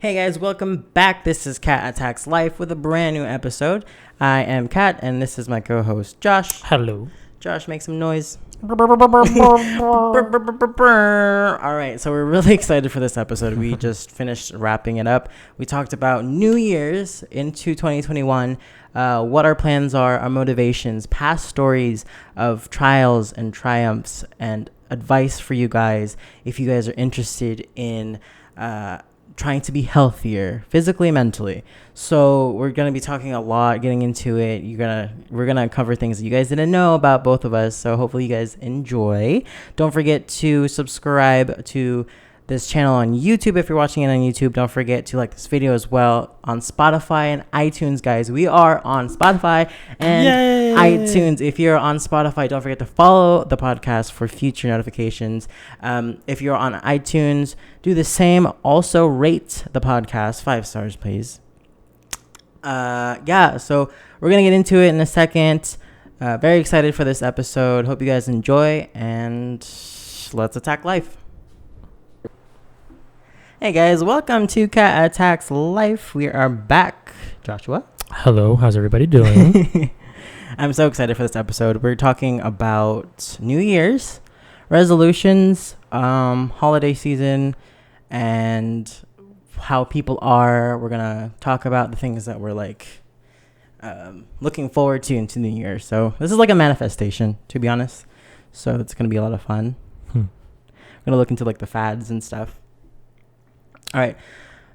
Hey guys, welcome back. This is Cat Attacks Life with a brand new episode. I am Cat, and this is my co-host Josh. Hello. Josh, make some noise. All right, so we're really excited for this episode. We just finished wrapping it up. We talked about New Year's into 2021, what our plans are, our motivations, past stories of trials and triumphs, and advice for you guys if you guys are interested in trying to be healthier physically and mentally. So we're going to be talking a lot, getting into it. We're going to cover things that you guys didn't know about both of us. So hopefully you guys enjoy. Don't forget to subscribe to this channel on YouTube. If you're watching it on YouTube, don't forget to like this video as well on Spotify and iTunes, guys. We are on Spotify and Yay! iTunes. If you're on Spotify, don't forget to follow the podcast for future notifications. If you're on iTunes, do the same. Also rate the podcast 5 stars, please. So we're gonna get into it in a second. Very excited for this episode. Hope you guys enjoy, and let's attack life. Hey guys, welcome to Cat Attacks Life. We are back. Joshua? Hello, how's everybody doing? I'm so excited for this episode. We're talking about New Year's resolutions, holiday season, and how people are. We're gonna talk about the things that we're like looking forward to into New Year. So this is like a manifestation, to be honest. So it's gonna be a lot of fun. We're gonna look into like the fads and stuff. All right,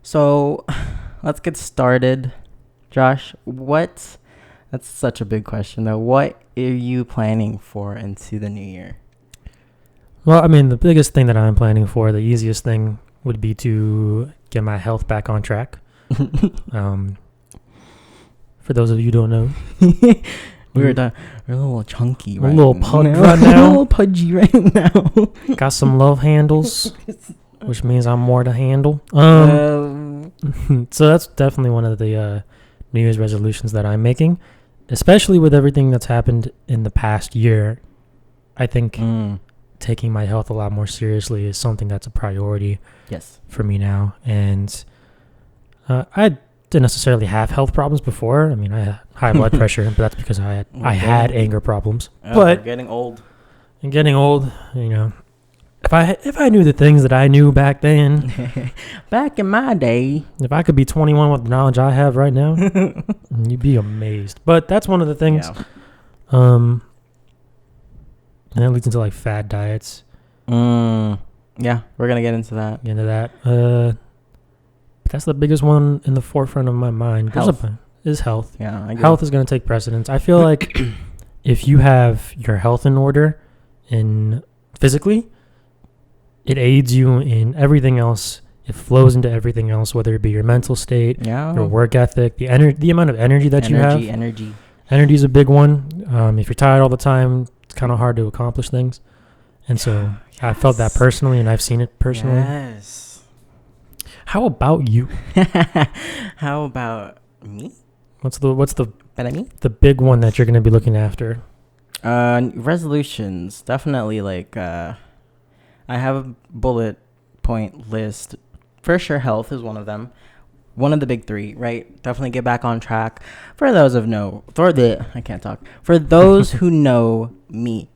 so let's get started. Josh, that's such a big question though. What are you planning for into the new year? Well, I mean, the biggest thing that I'm planning for, the easiest thing would be to get my health back on track. For those of you who don't know, we're a little chunky right a little pudgy now. right now. A little pudgy right now. Got some love handles, which means I'm more to handle. So that's definitely one of the New Year's resolutions that I'm making, especially with everything that's happened in the past year. I think taking my health a lot more seriously is something that's a priority for me now. And I didn't necessarily have health problems before. I mean, I had high blood pressure, but that's because I had anger problems. But we're getting old. And getting old, you know. If I knew the things that I knew back then, back in my day, if I could be 21 with the knowledge I have right now, you'd be amazed. But that's one of the things. Yeah. And that leads into like fad diets. Yeah, we're gonna get into that. But that's the biggest one in the forefront of my mind. Health. Is health. Yeah, I health is gonna take precedence. I feel like if you have your health in order, physically, it aids you in everything else. It flows into everything else, whether it be your mental state, your work ethic, the amount of energy that you have. Energy is a big one. If you're tired all the time, it's kind of hard to accomplish things. And so I felt that personally, and I've seen it personally. Yes. How about you? How about me? What's the big one that you're going to be looking after? Resolutions. Definitely like I have a bullet point list. For sure, health is one of them. One of the big three, right? Definitely get back on track. For those who know me,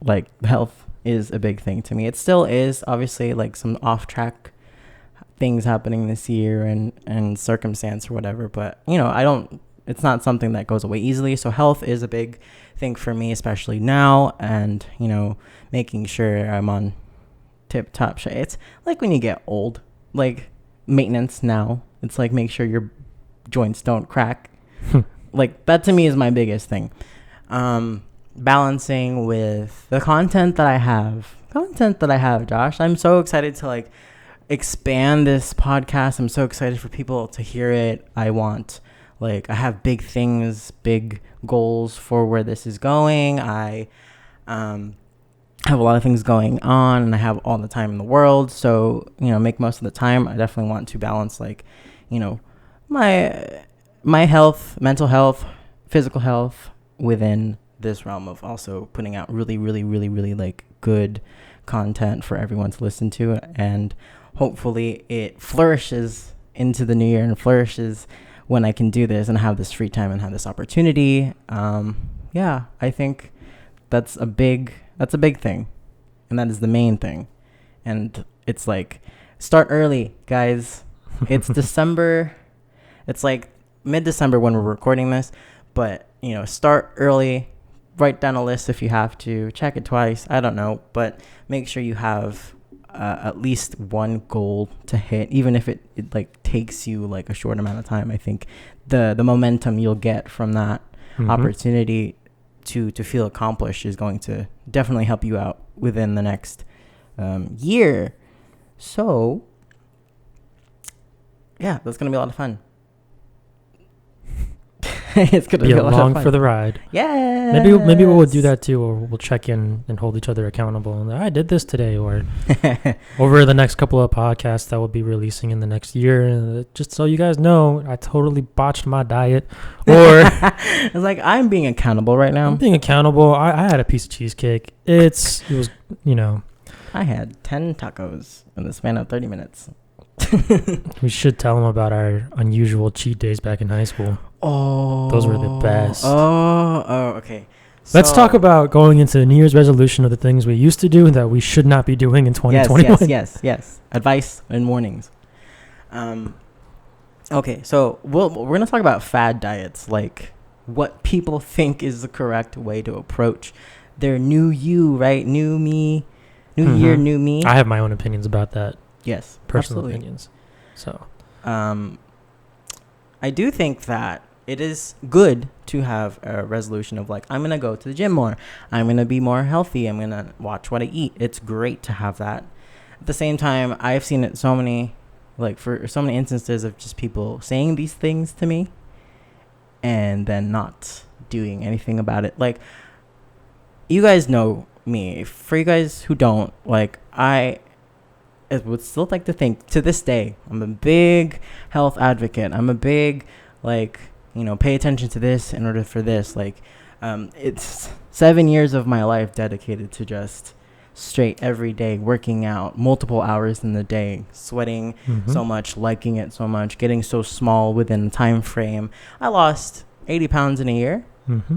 like health is a big thing to me. It still is, obviously, like some off track things happening this year and circumstance or whatever. But, it's not something that goes away easily. So health is a big thing for me, especially now. And, making sure I'm on tip top shape. It's like when you get old, like maintenance now. It's like make sure your joints don't crack. Like that to me is my biggest thing. Balancing with the content that I have, Josh. I'm so excited to like expand this podcast. I'm so excited for people to hear it. I have big things, big goals for where this is going. I have a lot of things going on, and I have all the time in the world. So, make most of the time. I definitely want to balance, like, my health, mental health, physical health within this realm of also putting out really, really, really, really like good content for everyone to listen to, and hopefully it flourishes into the new year and flourish is when I can do this and have this free time and have this opportunity. Yeah, I think that's a big thing, and that is the main thing. And it's like, start early, guys. It's December. It's like mid-December when we're recording this, but start early. Write down a list if you have to. Check it twice. I don't know, but make sure you have at least one goal to hit, even if it like takes you like a short amount of time. I think the momentum you'll get from that opportunity to feel accomplished is going to definitely help you out within the next year. So yeah, that's gonna be a lot of fun. It's gonna be along for the ride. Yeah. Maybe we'll do that too, or we'll check in and hold each other accountable. And I did this today, or over the next couple of podcasts that we'll be releasing in the next year. Just so you guys know, I totally botched my diet. Or it's like, I'm being accountable right now. I'm being accountable. I had a piece of cheesecake. It was I had 10 tacos in the span of 30 minutes. We should tell them about our unusual cheat days back in high school. Oh, those were the best. Okay. Let's talk about going into the New Year's resolution of the things we used to do that we should not be doing in 2021. Yes. Advice and warnings. Okay, so we're gonna talk about fad diets, like what people think is the correct way to approach their new you, right? New me, new year, new me. I have my own opinions about that. Yes, personal absolutely. Opinions. So, I do think that it is good to have a resolution of like, I'm going to go to the gym more. I'm going to be more healthy. I'm going to watch what I eat. It's great to have that. At the same time, I've seen it for so many instances of just people saying these things to me and then not doing anything about it. Like, you guys know me. For you guys who don't, like, I would still like to think to this day, I'm a big health advocate. I'm a big, pay attention to this in order for this. It's 7 years of my life dedicated to just straight every day, working out multiple hours in the day, sweating so much, liking it so much, getting so small within a time frame. I lost 80 pounds in a year.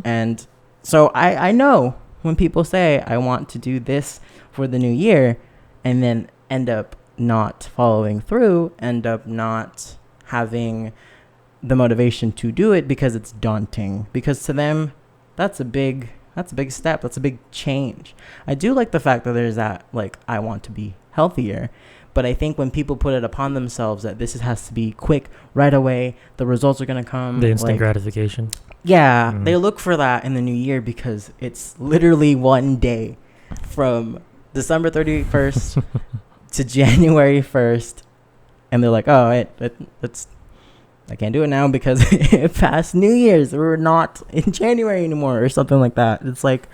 And so I know when people say I want to do this for the new year and then end up not following through, end up not having the motivation to do it because it's daunting, because to them that's a big step, that's a big change. I do like the fact that there's that, like, I want to be healthier, but I think when people put it upon themselves that this has to be quick, right away, the results are going to come, the instant gratification. Yeah, they look for that in the new year because it's literally one day from December 31st to January 1st, and they're like, oh, I can't do it now because it passed New Year's. We're not in January anymore, or something like that. It's like,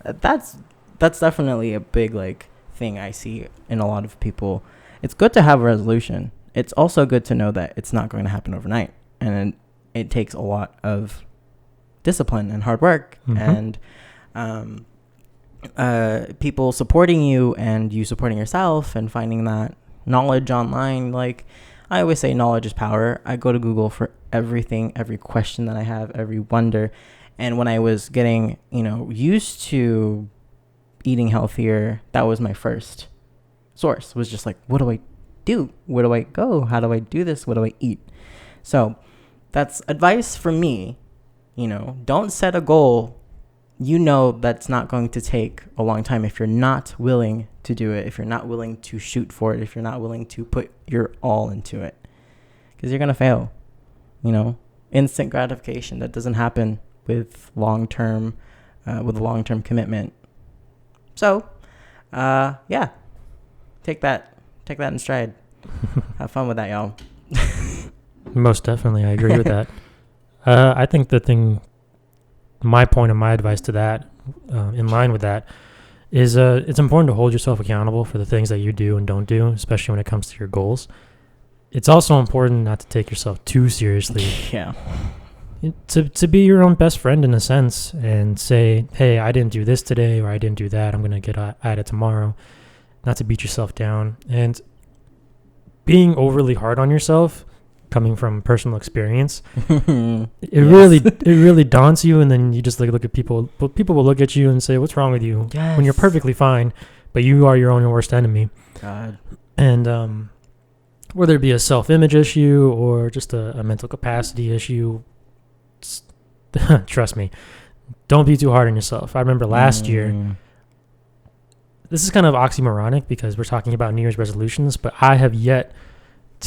that's definitely a big thing I see in a lot of people. It's good to have a resolution. It's also good to know that it's not going to happen overnight, and it takes a lot of discipline and hard work and people supporting you and you supporting yourself and finding that knowledge online. Like I always say, knowledge is power. I go to Google for everything, every question that I have, every wonder. And when I was getting, used to eating healthier, that was my first source. Was just like, what do I do? Where do I go? How do I do this? What do I eat? So that's advice from me. Don't set a goal that's not going to take a long time if you're not willing to do it, if you're not willing to shoot for it, if you're not willing to put your all into it, because you're going to fail. Instant gratification, that doesn't happen with long-term commitment. So take that in stride. Have fun with that, y'all. Most definitely, I agree with that. I think my point and my advice to that, in line with that, is it's important to hold yourself accountable for the things that you do and don't do, especially when it comes to your goals. It's also important not to take yourself too seriously. Yeah. To be your own best friend in a sense and say, hey, I didn't do this today, or I didn't do that, I'm going to get at it tomorrow. Not to beat yourself down. And being overly hard on yourself coming from personal experience. It Yes. really daunts you, and then you just like look at people. But people will look at you and say, "What's wrong with you?" Yes. When you're perfectly fine, but you are your own worst enemy. God. And whether it be a self-image issue or just a mental capacity issue, trust me, don't be too hard on yourself. I remember last year. This is kind of oxymoronic because we're talking about New Year's resolutions, but I have yet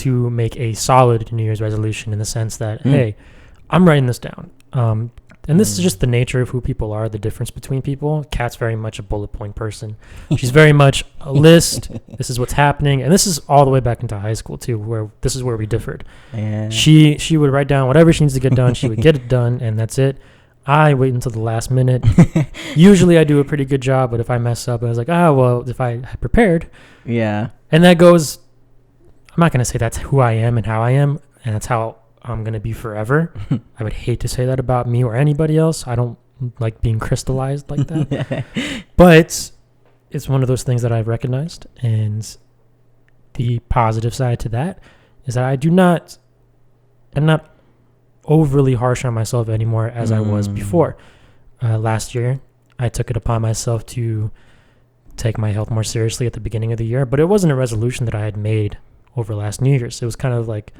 to make a solid New Year's resolution in the sense that, hey, I'm writing this down. And this is just the nature of who people are, the difference between people. Kat's very much a bullet point person. She's very much a list. This is what's happening. And this is all the way back into high school, too, where this is where we differed. Yeah. She would write down whatever she needs to get done. She would get it done, and that's it. I wait until the last minute. Usually I do a pretty good job, but if I mess up, I was like, well, if I had prepared. Yeah. And that goes, I'm not going to say that's who I am and how I am, and that's how I'm going to be forever. I would hate to say that about me or anybody else. I don't like being crystallized like that. But it's one of those things that I've recognized. And the positive side to that is that I'm not overly harsh on myself anymore as I was before. Last year, I took it upon myself to take my health more seriously at the beginning of the year, but it wasn't a resolution that I had made over last New Year's. It was kind of like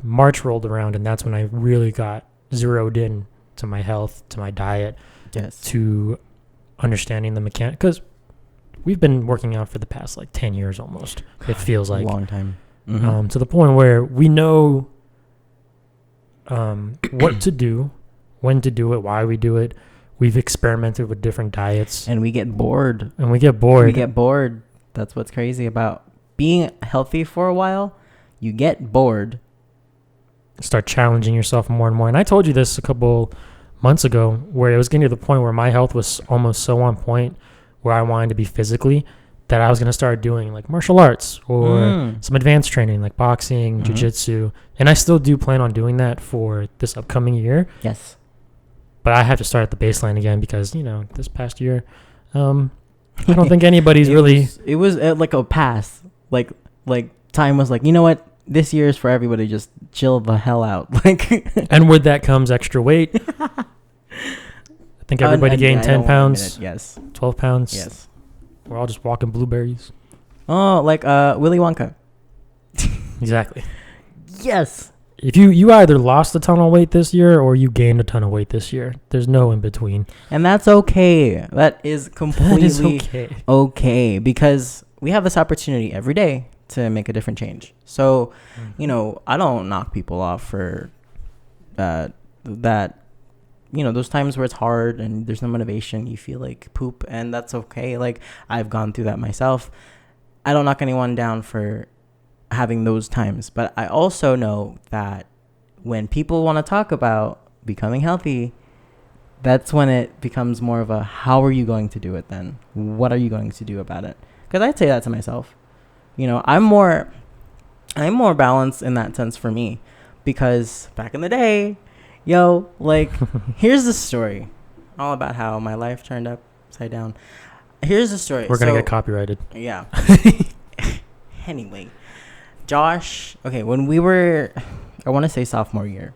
March rolled around, and that's when I really got zeroed in to my health, to my diet, Yes. to understanding the mechanic. Because we've been working out for the past like 10 years almost. It feels like long time. to the point where we know what to do, when to do it, why we do it. We've experimented with different diets, And we get bored. we get bored. We get bored. That's what's crazy about being healthy for a while. You get bored. Start challenging yourself more and more. And I told you this a couple months ago, where it was getting to the point where my health was almost so on point where I wanted to be physically that I was going to start doing like martial arts or some advanced training like boxing, jiu-jitsu. And I still do plan on doing that for this upcoming year. Yes. But I have to start at the baseline again because, this past year, I don't think anybody's It was like a pass. Like time was like, you know what? This year is for everybody. Just chill the hell out. Like. And with that comes extra weight. I think everybody gained 10 pounds, Yes. 12 pounds. Yes. We're all just walking blueberries. Oh, like Willy Wonka. Exactly. Yes. If you either lost a ton of weight this year or you gained a ton of weight this year, there's no in between. And that's okay. That is completely That is okay. okay, because we have this opportunity every day to make a different change. So, I don't knock people off for that. Those times where it's hard and there's no motivation, you feel like poop, and that's okay. Like, I've gone through that myself. I don't knock anyone down for having those times, but I also know that when people want to talk about becoming healthy, that's when it becomes more of a, how are you going to do it then? What are you going to do about it? Because I'd say that to myself. I'm more balanced in that sense for me, because back in the day, here's the story all about how my life turned upside down. Here's the story. We're going to get copyrighted. Yeah. Anyway, Josh, okay, when we were, I want to say sophomore year.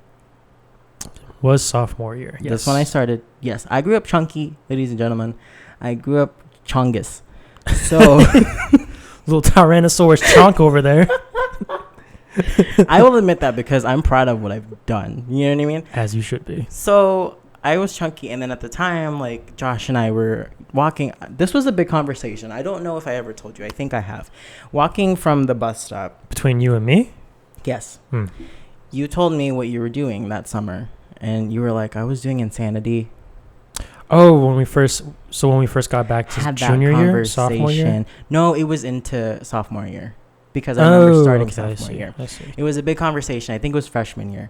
Was sophomore year. Yes. That's when I started. Yes, I grew up chunky, ladies and gentlemen. I grew up chungus. So little Tyrannosaurus chunk over there. I will admit that because I'm proud of what I've done. You know what I mean? As you should be. So I was chunky, and then at the time, like, Josh and I were walking. This was a big conversation. I don't know if I ever told you. I think I have. Walking from the bus stop. Between you and me? Yes. You told me what you were doing that summer, and you were like, I was doing Insanity. Oh, when we first got back to Had junior that year, sophomore year? No, it was into sophomore year, because I remember starting sophomore year. I see. It was a big conversation. I think it was freshman year,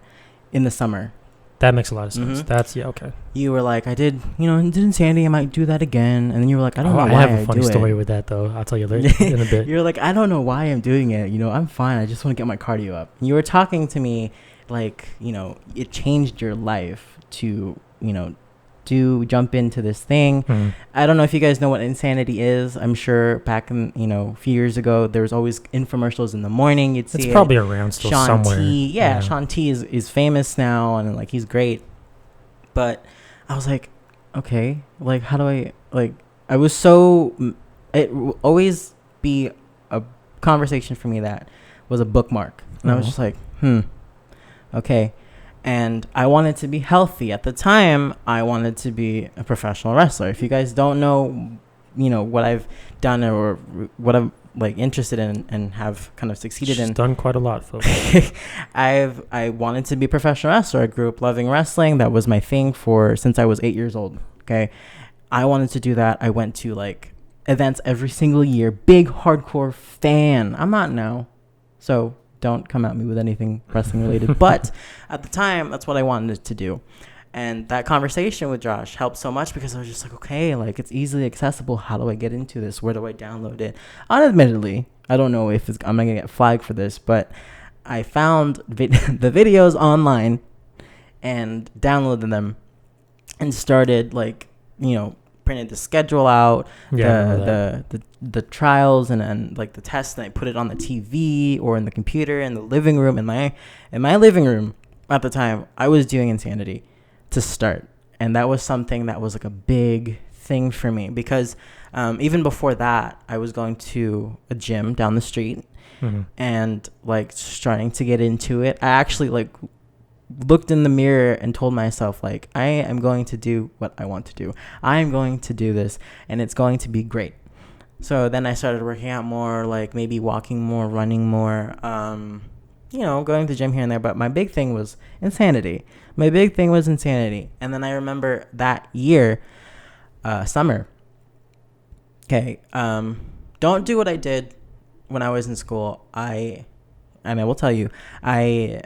in the summer. That makes a lot of sense. Mhm. That's, okay. You were like, I did Insanity. I might do that again. And then you were like, I don't know why I have a funny do story it. with that, though. I'll tell you later in a bit. You're like, I don't know why I'm doing it. I'm fine. I just want to get my cardio up. You were talking to me like, it changed your life to to jump into this thing. Hmm. I don't know if you guys know what insanity is. I'm sure back in, a few years ago, there was always infomercials in the morning. You'd see It's probably around still Sean somewhere. T. Yeah, Sean T is famous now, and like he's great. But I was like, okay, like how do I like? I was so it will always be a conversation for me that was a bookmark, and I was just like, okay. And I wanted to be healthy. At the time, I wanted to be a professional wrestler. If you guys don't know, what I've done or what I'm like interested in and have kind of succeeded She's in. done quite a lot, folks. I wanted to be a professional wrestler. I grew up loving wrestling. That was my thing since I was 8 years old. Okay. I wanted to do that. I went to like events every single year. Big hardcore fan. I'm not now. So don't come at me with anything wrestling related. But at the time, that's what I wanted to do. And that conversation with Josh helped so much because I was just like, okay, like it's easily accessible. How do I get into this? Where do I download it? Unadmittedly, I don't know if I'm going to get flagged for this, but I found the videos online and downloaded them and started like, printed the schedule out, the trials and like the tests, and I put it on the TV or in the computer in the living room. In my living room at the time, I was doing Insanity to start, and that was something that was like a big thing for me because even before that, I was going to a gym down the street and like starting to get into it. I actually like looked in the mirror and told myself like I am going to do what I want to do. I am going to do this and it's going to be great. So then I started working out more, like maybe walking more, running more, going to the gym here and there. But my big thing was Insanity. And then I remember that year, summer. Okay. Don't do what I did when I was in school. I will tell you, I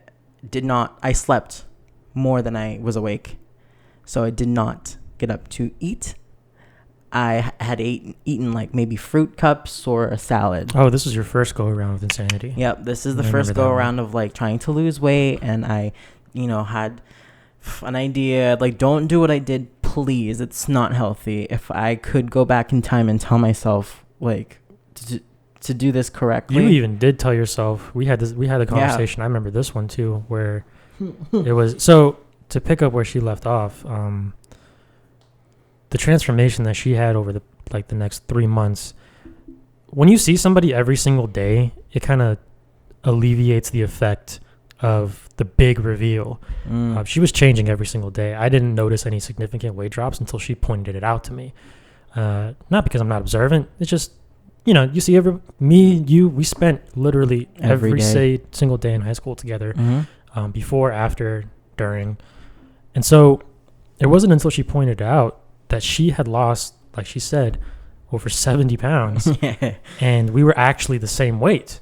slept more than I was awake. So I did not get up to eat. I had eaten like maybe fruit cups or a salad. Oh, this was your first go around with Insanity. Yep, this is the first go around of like trying to lose weight, and I, had an idea like don't do what I did, please. It's not healthy. If I could go back in time and tell myself like to do this correctly. You even did tell yourself. We had a conversation. Yeah. I remember this one too, where it was so to pick up where she left off. The transformation that she had over the next 3 months. When you see somebody every single day, it kind of alleviates the effect of the big reveal. She was changing every single day. I didn't notice any significant weight drops until she pointed it out to me. Not because I'm not observant. It's just, you see we spent literally every single day in high school together, before, after, during. And so it wasn't until she pointed out that she had lost, like she said, over 70 pounds. And we were actually the same weight.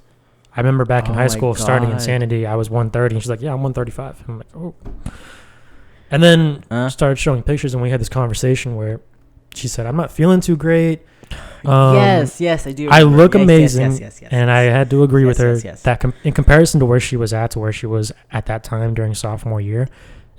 I remember back in high school starting Insanity, I was 130, and she's like, yeah, I'm 135. I'm like, oh. And then started showing pictures, and we had this conversation where she said, I'm not feeling too great. Yes, I do remember. I look amazing, yes, and I had to agree with her that in comparison to where she was at, to where she was at that time during sophomore year.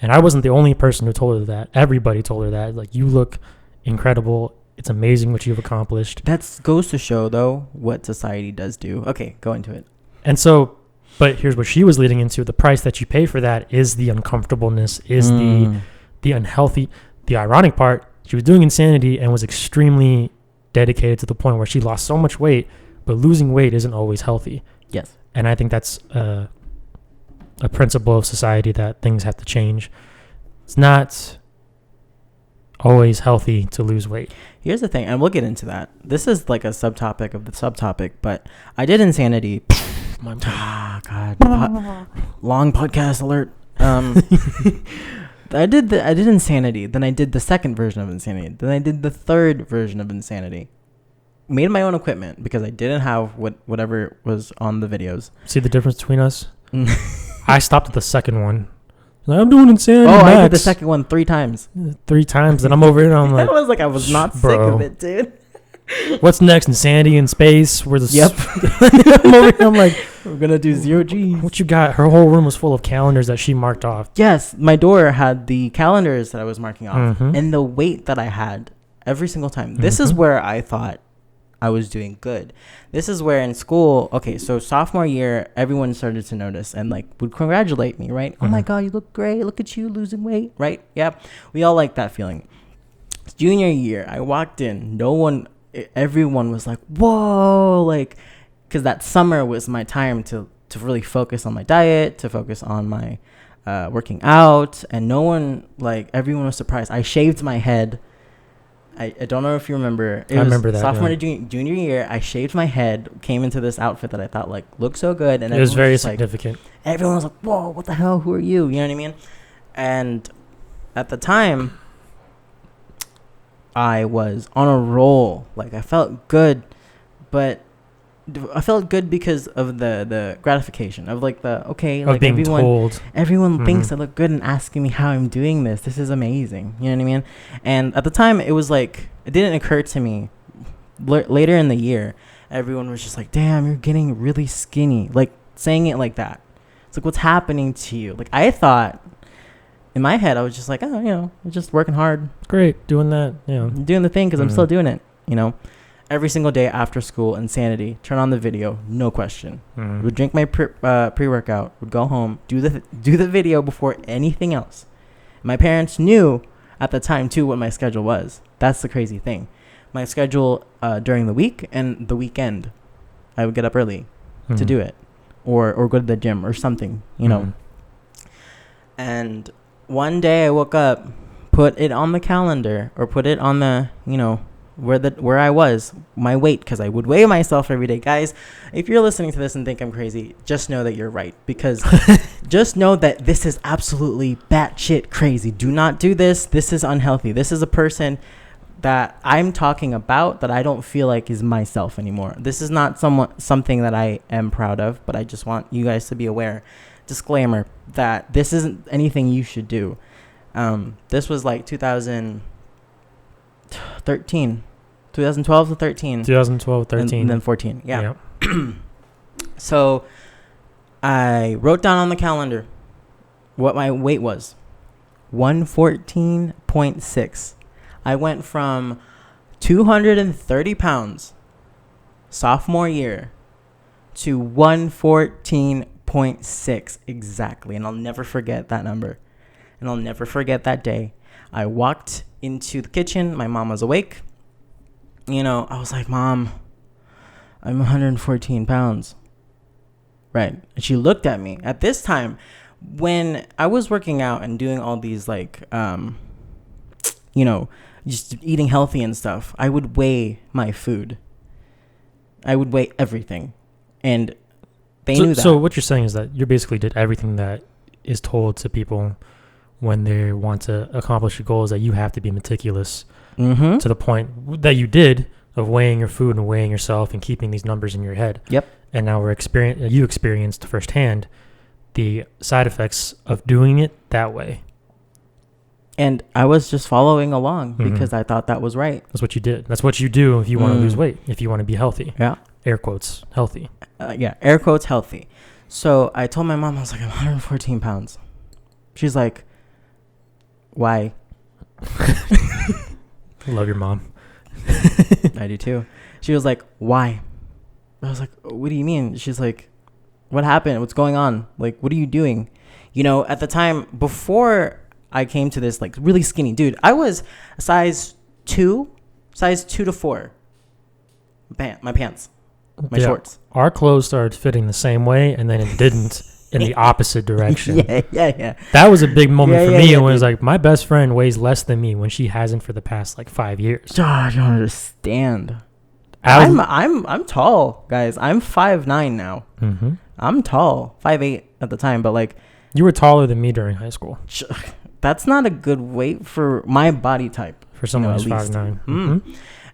And I wasn't the only person who told her that. Everybody told her that. Like, you look incredible. It's amazing what you've accomplished. That goes to show, though, what society does do. Okay, go into it. And so, but here's what she was leading into. The price that you pay for that is the uncomfortableness, is the unhealthy. The ironic part, she was doing Insanity and was extremely dedicated to the point where she lost so much weight, but losing weight isn't always healthy. Yes. And I think that's a principle of society, that things have to change. It's not always healthy to lose weight. Here's the thing, and we'll get into that. This is like a subtopic of the subtopic, but I did Insanity. God. Long podcast alert. I did Insanity, then I did the second version of Insanity, then I did the third version of Insanity. Made my own equipment because I didn't have whatever was on the videos. See the difference between us? I stopped at the second one. Like, I'm doing Insanity. Oh, Max. I did the second one 3 times. 3 times, and I'm over it. And I'm like, I was not sick of it, dude. What's next? Insanity in space? Where the Yep. I'm over here, I'm like, We're gonna do 0 G's. what you got? Her whole room was full of calendars that she marked off. Yes, my door had the calendars that I was marking off, Mhm. and the weight that I had every single time. This is Mhm. where I thought I was doing good. This is where in school, okay, so sophomore year, everyone started to notice and like would congratulate me, right? Oh my Mhm. God, you look great. Look at you losing weight, right? Yeah, we all like that feeling. Junior year, I walked in. Everyone was like, whoa, like, because that summer was my time to really focus on my diet, to focus on my working out, and everyone was surprised. I shaved my head. I don't know if you remember. I remember that, sophomore yeah. to junior year. I shaved my head, came into this outfit that I thought like looked so good, and It was everyone very just, like, significant. everyone was like, whoa, what the hell? Who are you? You know what I mean? And at the time, I was on a roll. Like, I felt good, but I felt good because of the gratification of like Of like being told. everyone thinks Mhm. I look good and asking me how I'm doing this. This is amazing. You know what I mean? And at the time, it was like, it didn't occur to me. Later in the year, everyone was just like, damn, you're getting really skinny. Like, saying it like that. It's like, what's happening to you? Like, I thought, in my head, I was just like, oh, I'm just working hard, Great, doing that. Yeah. doing the thing because I'm Mhm. still doing it, Every single day after school, insanity, turn on the video, no question. Mhm. Would drink my pre-workout, would go home, do the video before anything else. My parents knew at the time, too, what my schedule was. That's the crazy thing. My schedule during the week and the weekend, I would get up early to Mhm. do it or go to the gym or something, Mhm. And one day I woke up, put it on the calendar or put it on the, where I was, my weight, because I would weigh myself every day. Guys, if you're listening to this and think I'm crazy, just know that you're right, because just know that this is absolutely batshit crazy. Do not do this. This is unhealthy. This is a person that I'm talking about that I don't feel like is myself anymore. This is not something that I am proud of, but I just want you guys to be aware. Disclaimer that this isn't anything you should do. This was like 2012 to 13. 2012, 13. And then 14. Yeah. Yep. So I wrote down on the calendar what my weight was. 114.6. I went from 230 pounds sophomore year to 114.6 exactly. And I'll never forget that number. And I'll never forget that day. I walked into the kitchen. My mom was awake. I was like, Mom, I'm 114 pounds. Right. And she looked at me. At this time, when I was working out and doing all these just eating healthy and stuff, I would weigh my food. I would weigh everything. And they knew that. So what you're saying is that you basically did everything that is told to people when they want to accomplish a goal, is that you have to be meticulous Mm-hmm. to the point that you did of weighing your food and weighing yourself and keeping these numbers in your head. Yep. And now you experienced firsthand the side effects of doing it that way. And I was just following along Mhm. because I thought that was right. That's what you did. That's what you do if you want to lose weight, if you want to be healthy. Yeah. Air quotes, healthy. Yeah. Air quotes healthy. So I told my mom, I was like, I'm 114 pounds. She's like, why? Love your mom. I do too. She was like, why? I was like, what do you mean? She's like, what happened? What's going on? Like, what are you doing? At the time, before I came to this, like, really skinny dude, I was a size 2 to 4. My pants, my Yeah. shorts. Our clothes started fitting the same way, and then it didn't in the opposite direction. Yeah. That was a big moment for me. Yeah, It was dude. like, my best friend weighs less than me when she hasn't for the past 5 years. I don't understand. I was- I'm tall, guys. I'm 5'9" now. Mhm. I'm tall, 5'8" at the time, but like, You were taller than me during high school. that's not a good weight for my body type. For someone who's at least. 5'9". Mm.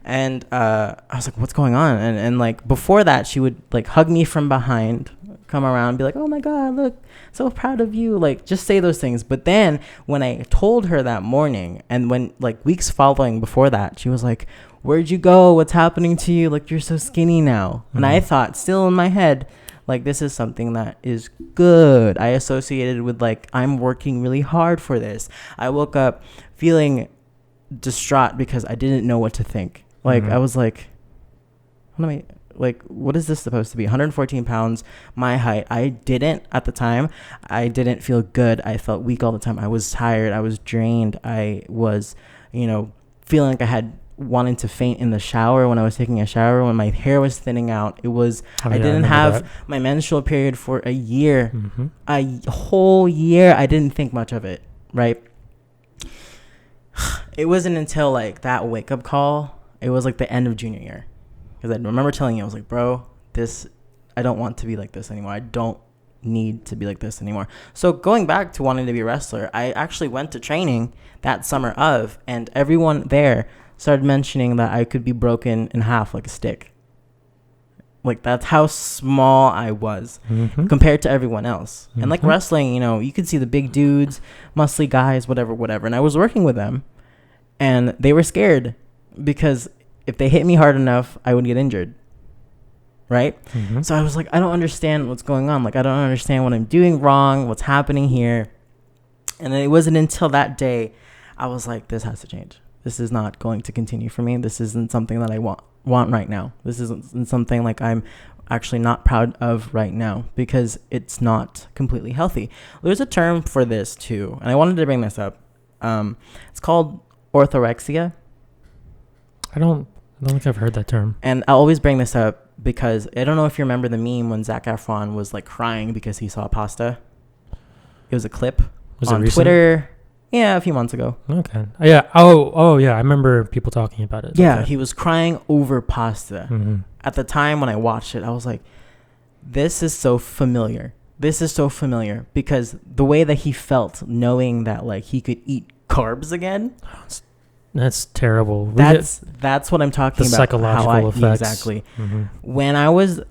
And I was like, what's going on? And like, before that, she would like hug me from behind, come around, be like, oh my God, look, so proud of you. Like, just say those things. But then when I told her that morning, and when like weeks following before that, she was like, where'd you go? What's happening to you? Like, you're so skinny now. And I thought, still in my head, like, this is something that is good. I associated with, like, I'm working really hard for this. I woke up feeling distraught because I didn't know what to think. Like, I was like, what is this supposed to be? 114 pounds, my height. At the time, I didn't feel good. I felt weak all the time. I was tired. I was drained. I was, feeling like I had wanting to faint in the shower when I was taking a shower, when my hair was thinning out. I didn't have my menstrual period for a year. A whole year. I didn't think much of it, right? It wasn't until like that wake up call, it was like the end of junior year. Because I remember telling you, I was like, bro, I don't want to be like this anymore. I don't need to be like this anymore. So going back to wanting to be a wrestler, I actually went to training that summer and everyone there started mentioning that I could be broken in half like a stick. Like, that's how small I was compared to everyone else. And like wrestling, you could see the big dudes, muscly guys, whatever. And I was working with them and they were scared because if they hit me hard enough, I would get injured. Right? So I was like, I don't understand what's going on. Like, I don't understand what I'm doing wrong, what's happening here. And then it wasn't until that day I was like, this has to change. This is not going to continue for me. This isn't something that I want right now. This isn't something like I'm actually not proud of right now because it's not completely healthy. There's a term for this too, and I wanted to bring this up. It's called orthorexia. I don't think I've heard that term. And I always bring this up because I don't know if you remember the meme when Zac Efron was like crying because he saw pasta. It was a clip on Twitter. Yeah, a few months ago. Okay. Yeah. Oh, yeah. I remember people talking about it. Yeah, okay. He was crying over pasta. At the time when I watched it, I was like, this is so familiar. This is so familiar because the way that he felt knowing that like he could eat carbs again. That's terrible. That's what I'm talking about. The psychological effects. Exactly. When I was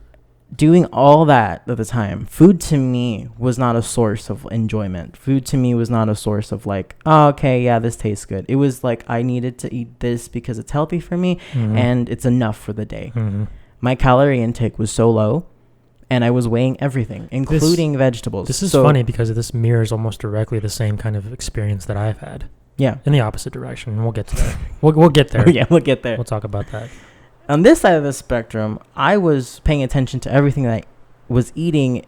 doing all that at the time, food to me was not a source of enjoyment. Food to me was not a source of like, oh, okay, yeah, this tastes good. It was like I needed to eat this because it's healthy for me and it's enough for the day. My calorie intake was so low and I was weighing everything, including vegetables. This is funny because this mirrors almost directly the same kind of experience that I've had. Yeah. In the opposite direction. We'll get to that. We'll get there. Yeah, we'll get there. We'll talk about that. On this side of the spectrum, I was paying attention to everything that I was eating,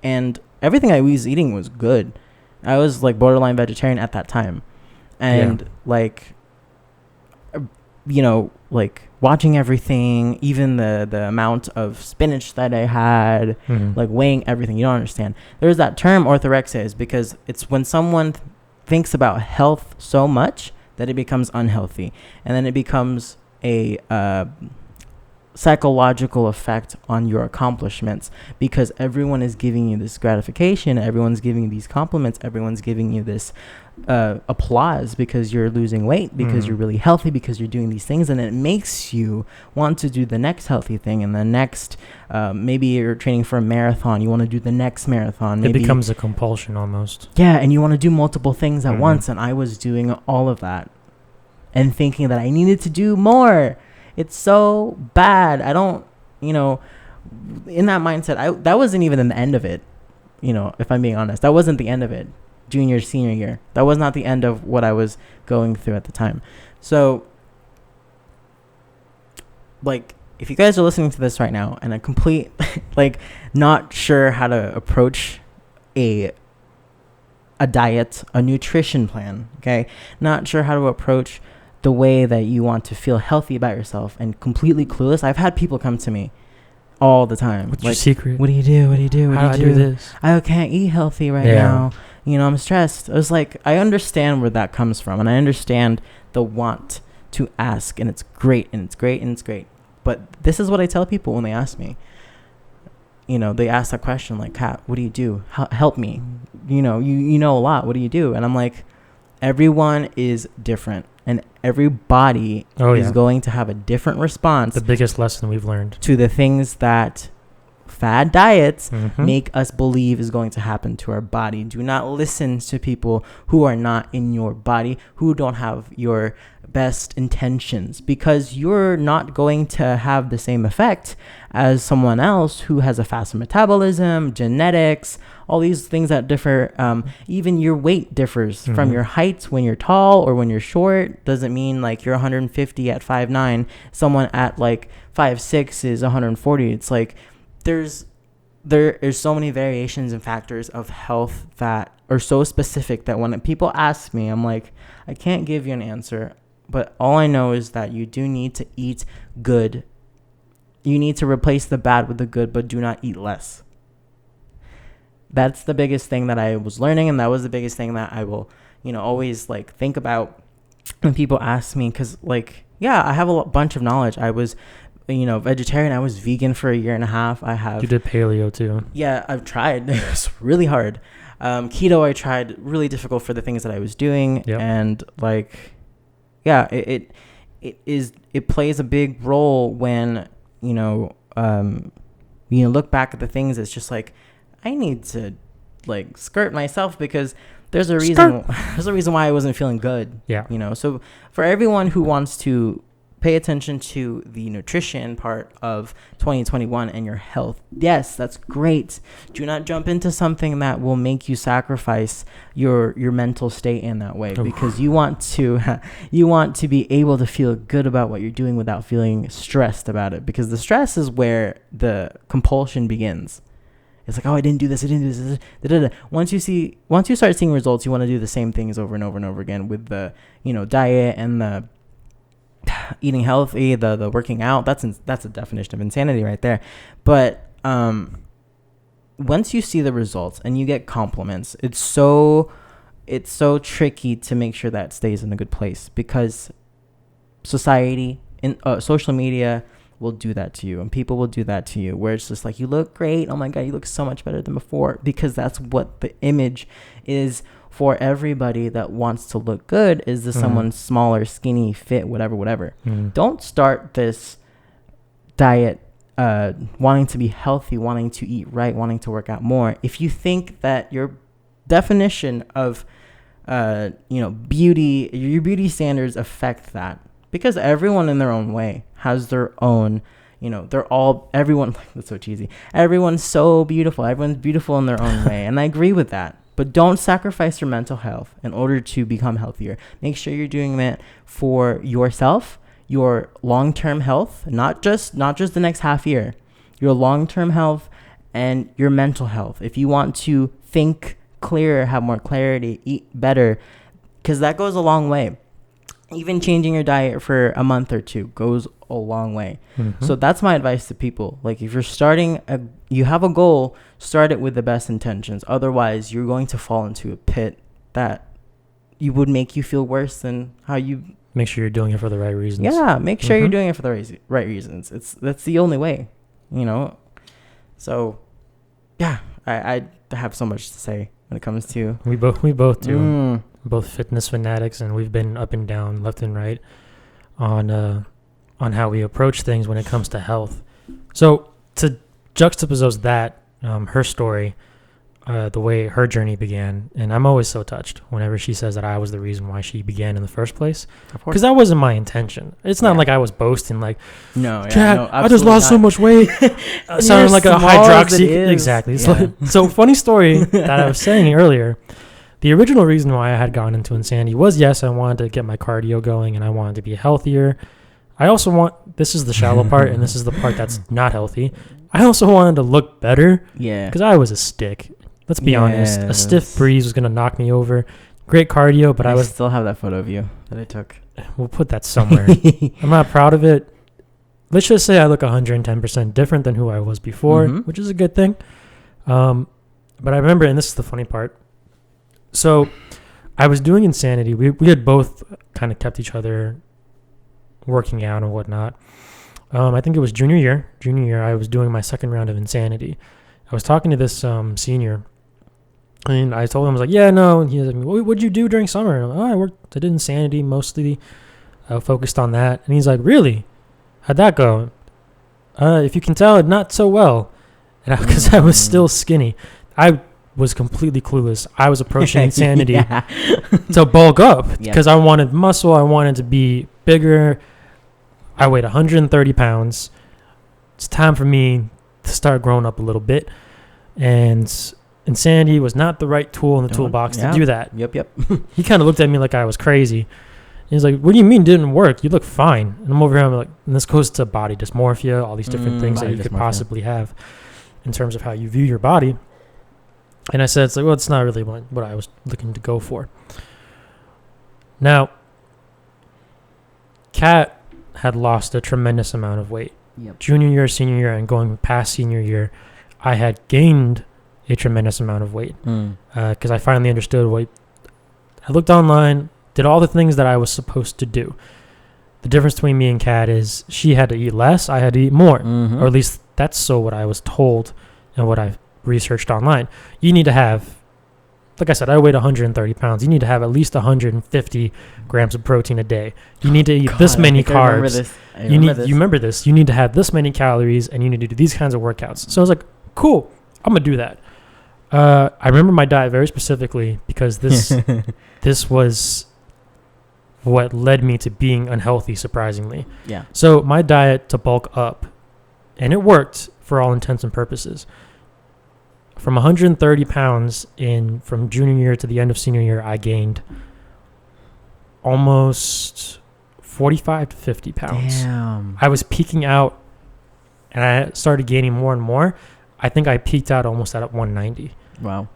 and everything I was eating was good. I was like borderline vegetarian at that time. And like watching everything, even the amount of spinach that I had, like weighing everything. You don't understand. There's that term orthorexia is because it's when someone thinks about health so much that it becomes unhealthy. And then it becomes a psychological effect on your accomplishments because everyone is giving you this gratification, everyone's giving you these compliments, everyone's giving you this applause because you're losing weight, because you're really healthy, because you're doing these things, and it makes you want to do the next healthy thing and the next maybe you're training for a marathon, you want to do the next marathon. Maybe, it becomes a compulsion almost. Yeah, and you want to do multiple things at once, and I was doing all of that and thinking that I needed to do more. It's so bad. I don't, in that mindset, that wasn't even the end of it. If I'm being honest, that wasn't the end of it. Junior, senior year. That was not the end of what I was going through at the time. So, like, if you guys are listening to this right now and a complete, like, not sure how to approach a diet, a nutrition plan, okay? Not sure how to approach the way that you want to feel healthy about yourself and completely clueless. I've had people come to me all the time. What's your secret? What do you do? What do you do? How do I do this? I can't eat healthy right now. I'm stressed. I was like, I understand where that comes from. And I understand the want to ask. And it's great. And it's great. And it's great. But this is what I tell people when they ask me. They ask that question like, Kat, what do you do? Help me. You know a lot. What do you do? And I'm like, everyone is different. And every body is going to have a different response. The biggest lesson we've learned. To the things that fad diets Mhm. make us believe is going to happen to our body. Do not listen to people who are not in your body, who don't have your best intentions, because you're not going to have the same effect as someone else who has a faster metabolism, genetics, all these things that differ. Even your weight differs from Mhm. your height. When you're tall or when you're short doesn't mean like you're 150 at 5'9", someone at like 5'6" is 140. It's like there is so many variations and factors of health that are so specific that when people ask me, I'm like, I can't give you an answer. But all I know is that you do need to eat good. You need to replace the bad with the good, but do not eat less. That's the biggest thing that I was learning, and that was the biggest thing that I will, always like think about when people ask me, because like, yeah, I have a bunch of knowledge. I was, vegetarian. I was vegan for a year and a half. You did paleo too. Yeah, I've tried. It's really hard. Keto, I tried, really difficult for the things that I was doing. Yep. And like, yeah, it plays a big role when, look back at the things. It's just like, I need to like skirt myself because there's a reason. There's a reason why I wasn't feeling good. Yeah. So for everyone who wants to pay attention to the nutrition part of 2021 and your health, yes, that's great. Do not jump into something that will make you sacrifice your mental state in that way, because you want to be able to feel good about what you're doing without feeling stressed about it, because the stress is where the compulsion begins. It's like, oh, I didn't do this. Once you start seeing results, you want to do the same things over and over and over again with the, diet and the eating healthy, the working out. That's a definition of insanity right there. But once you see the results and you get compliments, it's so tricky to make sure that stays in a good place, because society in social media will do that to you, and people will do that to you, where it's just like, you look great, oh my god, you look so much better than before, because that's what the image is for everybody that wants to look good, is this someone smaller, skinny, fit, whatever. Don't start this diet wanting to be healthy, wanting to eat right, wanting to work out more, if you think that your definition of beauty, your beauty standards affect that. Because everyone in their own way has their own, everyone, that's so cheesy. Everyone's so beautiful. Everyone's beautiful in their own way. And I agree with that. But don't sacrifice your mental health in order to become healthier. Make sure you're doing that for yourself, your long-term health, not just the next half year, your long-term health and your mental health. If you want to think clearer, have more clarity, eat better, because that goes a long way. Even changing your diet for a month or two goes a long way. So that's my advice to people. Like, if you're you have a goal, start it with the best intentions. Otherwise, you're going to fall into a pit that you would make you feel worse than how you... Make sure you're doing it for the right reasons. Yeah, make sure you're doing it for the right reasons. That's the only way, So, yeah, I have so much to say when it comes to... We both do. Both fitness fanatics, and we've been up and down, left and right, on how we approach things when it comes to health. So to juxtapose that, her story, the way her journey began, and I'm always so touched whenever she says that I was the reason why she began in the first place, because that wasn't my intention. It's not like I was boasting like, Jack, I just lost so much weight, sounding like a hydroxy. Exactly. So funny story that I was saying earlier. The original reason why I had gone into insanity was, yes, I wanted to get my cardio going and I wanted to be healthier. I also this is the shallow part, and this is the part that's not healthy. I also wanted to look better. Yeah. Because I was a stick. Let's be honest. A stiff breeze was going to knock me over. Great cardio, but I still have that photo of you that I took. We'll put that somewhere. I'm not proud of it. Let's just say I look 110% different than who I was before, which is a good thing. But I remember, and this is the funny part. So I was doing insanity. We had both kind of kept each other working out and whatnot. I think it was junior year, I was doing my second round of insanity. I was talking to this senior, and I told him, I was like, yeah, no. And he was like, what'd you do during summer? And I'm like, I did insanity mostly. Focused on that. And he's like, really? How'd that go? If you can tell, not so well. and because I was still skinny, I was completely clueless. I was approaching insanity to bulk up because I wanted muscle. I wanted to be bigger. I weighed 130 pounds. It's time for me to start growing up a little bit. And insanity was not the right tool in the toolbox to do that. Yep. He kind of looked at me like I was crazy. He's like, what do you mean it didn't work? You look fine. And I'm over here, I'm like, and this goes to body dysmorphia, all these different things that you could possibly have in terms of how you view your body. And I said, it's like, well, it's not really what I was looking to go for. Now, Kat had lost a tremendous amount of weight. Yep. Junior year, senior year, and going past senior year, I had gained a tremendous amount of weight because I finally understood what I looked online, did all the things that I was supposed to do. The difference between me and Kat is she had to eat less, I had to eat more, or at least that's what I was told and what I researched online. You need to have, like I said, I weighed 130 pounds. You need to have at least 150 grams of protein a day. You need to eat this many carbs. You remember this. You need to have this many calories, and you need to do these kinds of workouts. So I was like, cool, I'm gonna do that. I remember my diet very specifically because this was what led me to being unhealthy, surprisingly. Yeah. So my diet to bulk up, and it worked for all intents and purposes. From 130 pounds from junior year to the end of senior year, I gained almost 45 to 50 pounds. Damn. I was peaking out, and I started gaining more and more. I think I peaked out almost at 190. Wow.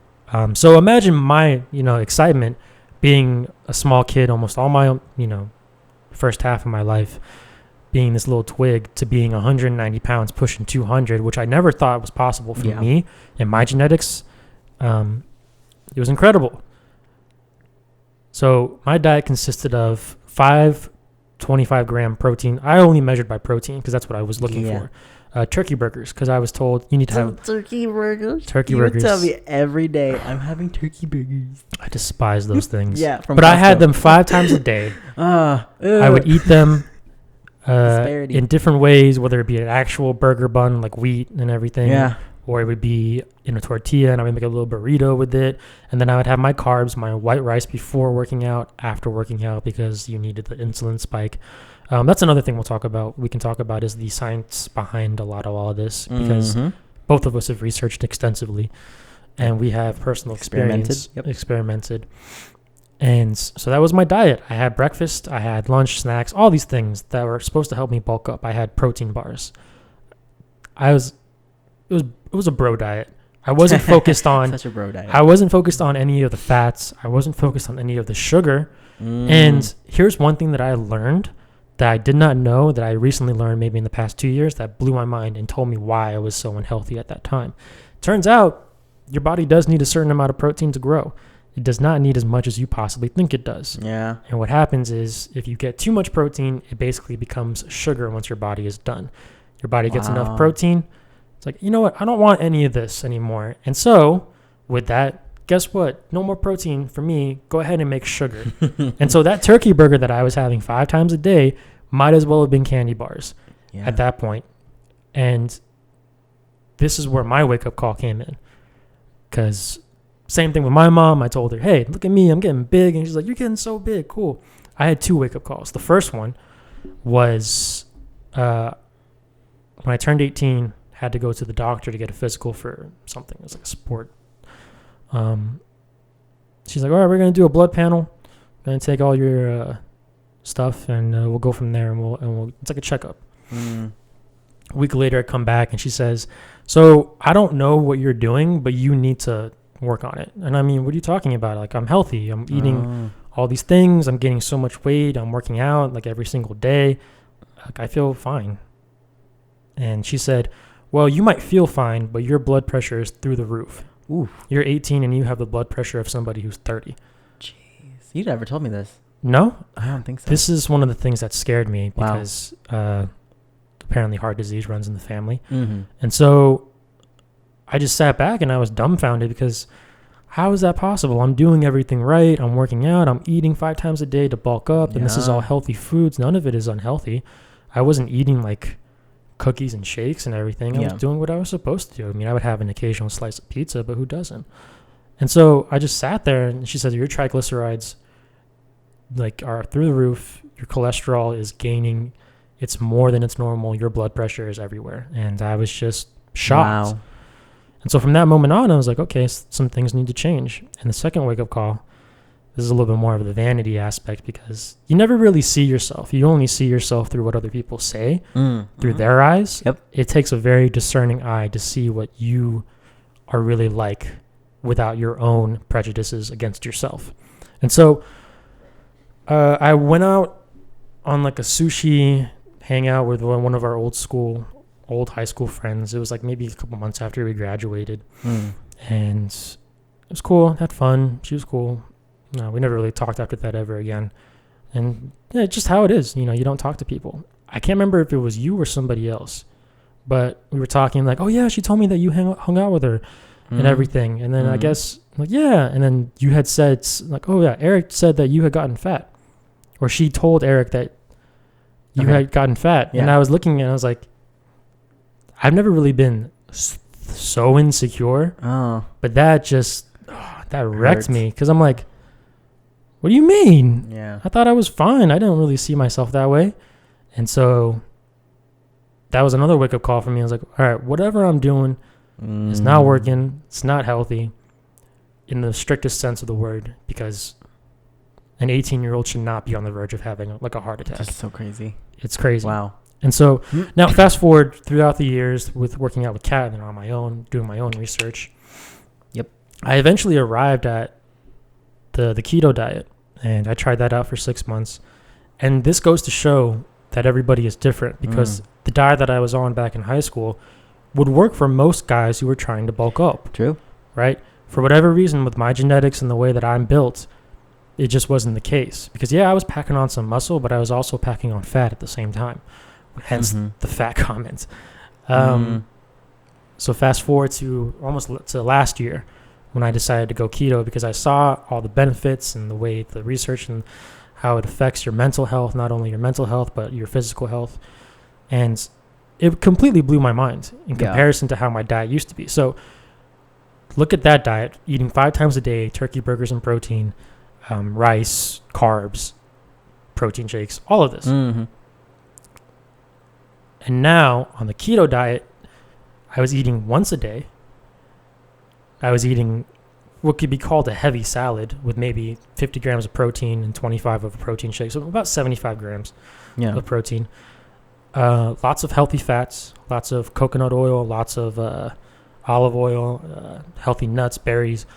So imagine my, excitement being a small kid, almost all my, first half of my life, being this little twig to being 190 pounds, pushing 200, which I never thought was possible for me and my genetics. It was incredible. So my diet consisted of 5 25-gram protein. I only measured by protein because that's what I was looking for. Turkey burgers, because I was told you need to have turkey burgers. You tell me every day I'm having turkey burgers. I despise those things. But I had them 5 times a day. I would eat them in different ways, whether it be an actual burger bun, like wheat and everything, or it would be in a tortilla, and I would make a little burrito with it. And then I would have my carbs, my white rice before working out, after working out, because you needed the insulin spike. That's another thing we can talk about is the science behind a lot of all of this, because both of us have researched extensively and we have personal experimented. And so that was my diet. I had breakfast, I had lunch, snacks, all these things that were supposed to help me bulk up. I had protein bars. It was a bro diet. I wasn't focused on such a bro diet. I wasn't focused on any of the fats. I wasn't focused on any of the sugar. And here's one thing that I learned that I did not know, that I recently learned maybe in the past 2 years, that blew my mind and told me why I was so unhealthy at that time. Turns out your body does need a certain amount of protein to grow. It does not need as much as you possibly think it does. Yeah. And what happens is if you get too much protein, it basically becomes sugar once your body is done. Your body gets enough protein. It's like, you know what? I don't want any of this anymore. And so with that, guess what? No more protein for me. Go ahead and make sugar. And so that turkey burger that I was having 5 times a day might as well have been candy bars at that point. And this is where my wake-up call came in. Because same thing with my mom. I told her, hey, look at me. I'm getting big. And she's like, you're getting so big. Cool. I had 2 wake-up calls. The first one was when I turned 18, had to go to the doctor to get a physical for something. It was like a sport. She's like, all right, we're going to do a blood panel. Going to take all your stuff, and we'll go from there, and we'll it's like a checkup. A week later, I come back, and she says, so I don't know what you're doing, but you need to work on it. And I mean, what are you talking about? Like, I'm healthy. I'm eating all these things. I'm gaining so much weight. I'm working out like every single day. Like, I feel fine. And she said, well, you might feel fine, but your blood pressure is through the roof. Ooh. You're 18 and you have the blood pressure of somebody who's 30. Jeez. You never told me this. No? I don't think so. This is one of the things that scared me because apparently heart disease runs in the family. And so I just sat back and I was dumbfounded because how is that possible? I'm doing everything right. I'm working out. I'm eating 5 times a day to bulk up. And this is all healthy foods. None of it is unhealthy. I wasn't eating like cookies and shakes and everything. I was doing what I was supposed to do. I mean, I would have an occasional slice of pizza, but who doesn't? And so I just sat there, and she said, your triglycerides like are through the roof. Your cholesterol is gaining. It's more than it's normal. Your blood pressure is everywhere. And I was just shocked. Wow. And so from that moment on, I was like, okay, some things need to change. And the second wake-up call, this is a little bit more of the vanity aspect, because you never really see yourself. You only see yourself through what other people say, through their eyes. Yep. It takes a very discerning eye to see what you are really like without your own prejudices against yourself. And so I went out on like a sushi hangout with one of our old high school friends. It was like maybe a couple months after we graduated. And it was cool. Had fun. She was cool. No, we never really talked after that ever again. And yeah, it's just how it is. You know, you don't talk to people. I can't remember if it was you or somebody else, but we were talking like, oh yeah, she told me that you hung out with her and everything. And then I guess like, yeah. And then you had said like, oh yeah, Eric said that you had gotten fat, or she told Eric that you had gotten fat. Yeah. And I was looking and I was like, I've never really been so insecure, but that just, that wrecked me. Cause I'm like, what do you mean? Yeah. I thought I was fine. I didn't really see myself that way. And so that was another wake up call for me. I was like, all right, whatever I'm doing is not working. It's not healthy in the strictest sense of the word, because an 18-year-old should not be on the verge of having like a heart attack. That's so crazy. It's crazy. Wow. And so now fast forward throughout the years with working out with Kat and on my own, doing my own research. Yep. I eventually arrived at the keto diet, and I tried that out for 6 months. And this goes to show that everybody is different, because the diet that I was on back in high school would work for most guys who were trying to bulk up. True. Right? For whatever reason, with my genetics and the way that I'm built, it just wasn't the case. Because I was packing on some muscle, but I was also packing on fat at the same time. Hence the fat comments. So fast forward to almost to last year, when I decided to go keto, because I saw all the benefits and the way the research and how it affects your mental health, not only your mental health, but your physical health. And it completely blew my mind in comparison to how my diet used to be. So look at that diet, eating 5 times a day, turkey burgers and protein, rice, carbs, protein shakes, all of this. And now on the keto diet, I was eating once a day. I was eating what could be called a heavy salad with maybe 50 grams of protein and 25 of a protein shake. So about 75 grams of protein. Lots of healthy fats, lots of coconut oil, lots of olive oil, healthy nuts, berries.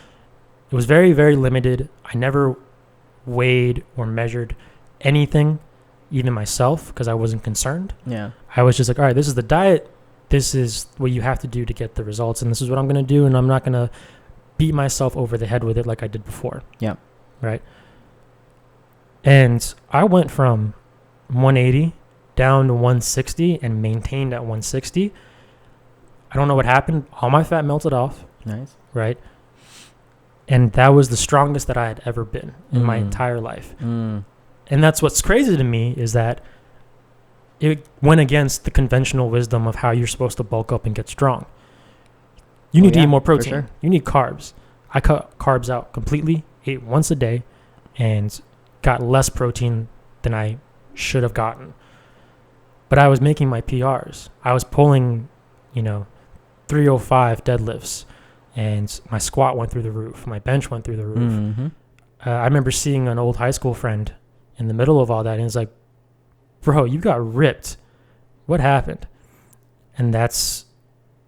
It was very, very limited. I never weighed or measured anything, even myself, because I wasn't concerned. Yeah. I was just like, all right, this is the diet. This is what you have to do to get the results, and this is what I'm going to do, and I'm not going to beat myself over the head with it like I did before. Yeah. Right? And I went from 180 down to 160 and maintained at 160. I don't know what happened. All my fat melted off. Nice. Right? And that was the strongest that I had ever been in my entire life. And that's what's crazy to me, is that it went against the conventional wisdom of how you're supposed to bulk up and get strong. You need to eat more protein. Sure. You need carbs. I cut carbs out completely, ate once a day, and got less protein than I should have gotten. But I was making my PRs. I was pulling, 305 deadlifts, and my squat went through the roof. My bench went through the roof. I remember seeing an old high school friend in the middle of all that, and he's like, bro, you got ripped. What happened? And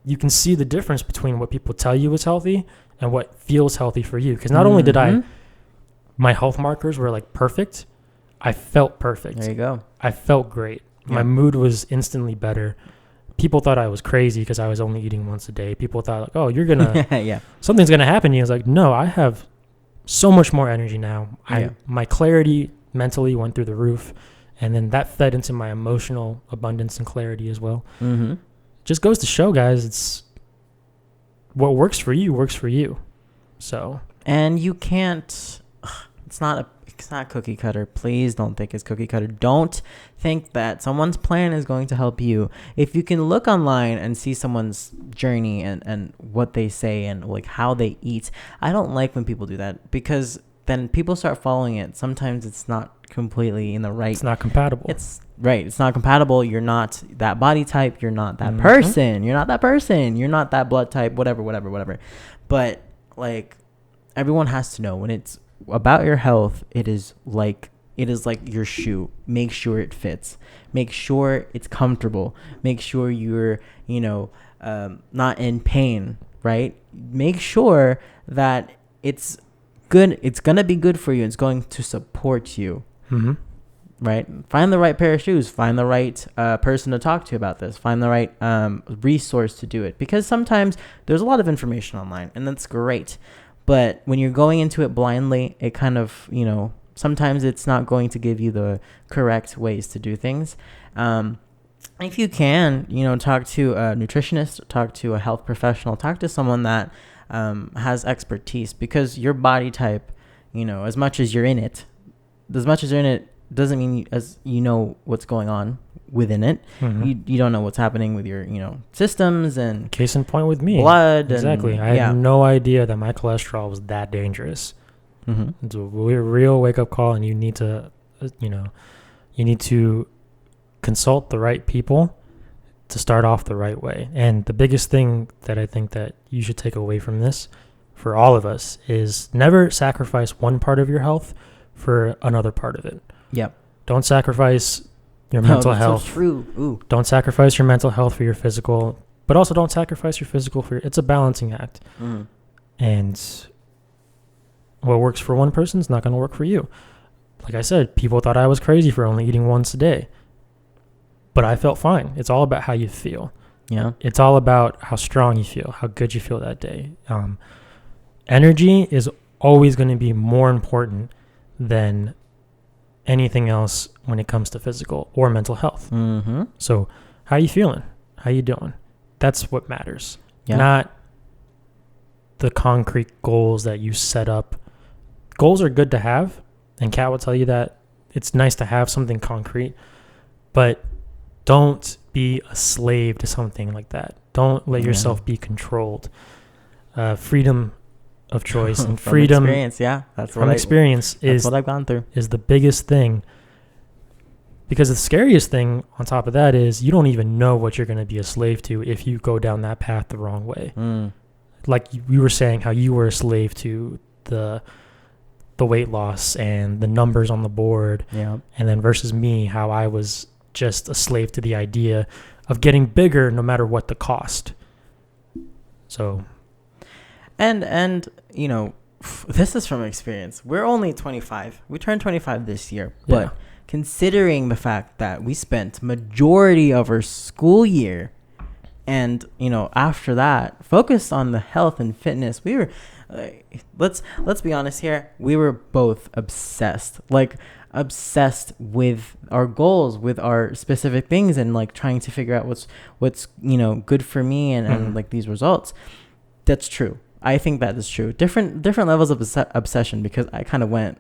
you can see the difference between what people tell you is healthy and what feels healthy for you. Because not only did my health markers were like perfect, I felt perfect. There you go. I felt great. Yeah. My mood was instantly better. People thought I was crazy because I was only eating once a day. People thought, like, oh, you're going to, something's going to happen to you. I was like, no, I have so much more energy now. My clarity mentally went through the roof. And then that fed into my emotional abundance and clarity as well. Just goes to show, guys, it's what works for you works for you. So. And you can't, it's not cookie cutter. Please don't think it's cookie cutter. Don't think that someone's plan is going to help you. If you can look online and see someone's journey and what they say and like how they eat, I don't like when people do that, because then people start following it. Sometimes it's not completely in the right. It's not compatible. It's right. It's not compatible. You're not that body type. You're not that person. You're not that person. You're not that blood type. Whatever. But like, everyone has to know when it's about your health. It is like your shoe. Make sure it fits. Make sure it's comfortable. Make sure you're not in pain. Right. Make sure that it's good. It's gonna be good for you. It's going to support you. Right. Find the right pair of shoes. Find the right person to talk to about this. Find the right resource to do it, because sometimes there's a lot of information online, and that's great. But when you're going into it blindly, it kind of, sometimes it's not going to give you the correct ways to do things. If you can, talk to a nutritionist, talk to a health professional, talk to someone that has expertise, because your body type, as much as you're in it, doesn't mean you know what's going on within it. You don't know what's happening with your systems, and case in point with me, blood. Exactly. I had no idea that my cholesterol was that dangerous. It's a real wake up call, and you need to consult the right people to start off the right way. And the biggest thing that I think that you should take away from this for all of us is never sacrifice one part of your health for another part of it. Yep. Don't sacrifice your mental health. So true. Ooh. Don't sacrifice your mental health for your physical, but also don't sacrifice your physical for it's a balancing act. And what works for one person is not going to work for you. Like I said, people thought I was crazy for only eating once a day, but I felt fine. It's all about how you feel. Yeah. It's all about how strong you feel, how good you feel that day. Energy is always going to be more important than anything else when it comes to physical or mental health. So how you feeling? How you doing? That's what matters. Not the concrete goals that you set up. Goals are good to have, and Kat will tell you that it's nice to have something concrete, but don't be a slave to something like that. Don't let yourself be controlled. Freedom of choice and freedom experience, that's what I've gone through, is the biggest thing, because the scariest thing on top of that is you don't even know what you're going to be a slave to if you go down that path the wrong way. Like you were saying, how you were a slave to the weight loss and the numbers on the board, and then versus me, how I was just a slave to the idea of getting bigger no matter what the cost. So And this is from experience. We're only 25. We turned 25 this year. But considering the fact that we spent majority of our school year and, after that, focused on the health and fitness, we were, let's be honest here, we were both obsessed with our goals, with our specific things, and like trying to figure out what's good for me and like these results. That's true. I think that is true. Different levels of obsession, because I kind of went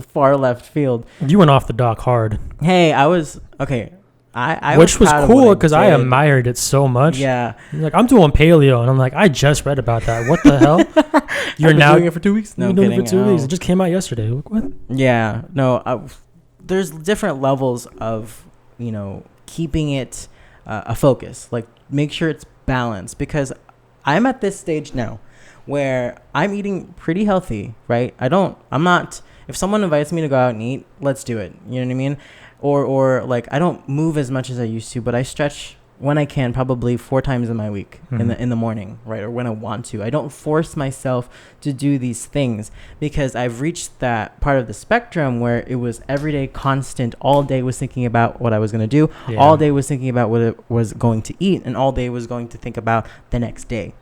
far left field. You went off the dock hard. Hey, I was okay. I which was cool, because I admired it so much. Yeah, like I'm doing paleo, and I'm like, I just read about that. What the hell? You're now doing it for 2 weeks? No, doing it for 2 weeks. It just came out yesterday. What? Yeah, no. There's different levels of keeping it a focus. Like, make sure it's balanced, because I'm at this stage now where I'm eating pretty healthy, right? I'm not, if someone invites me to go out and eat, let's do it. You know what I mean? Or like, I don't move as much as I used to, but I stretch when I can, probably 4 times in my week in the morning, right? Or when I want to. I don't force myself to do these things, because I've reached that part of the spectrum where it was everyday, constant, all day was thinking about what I was going to do, all day was thinking about what it was going to eat, and all day was going to think about the next day.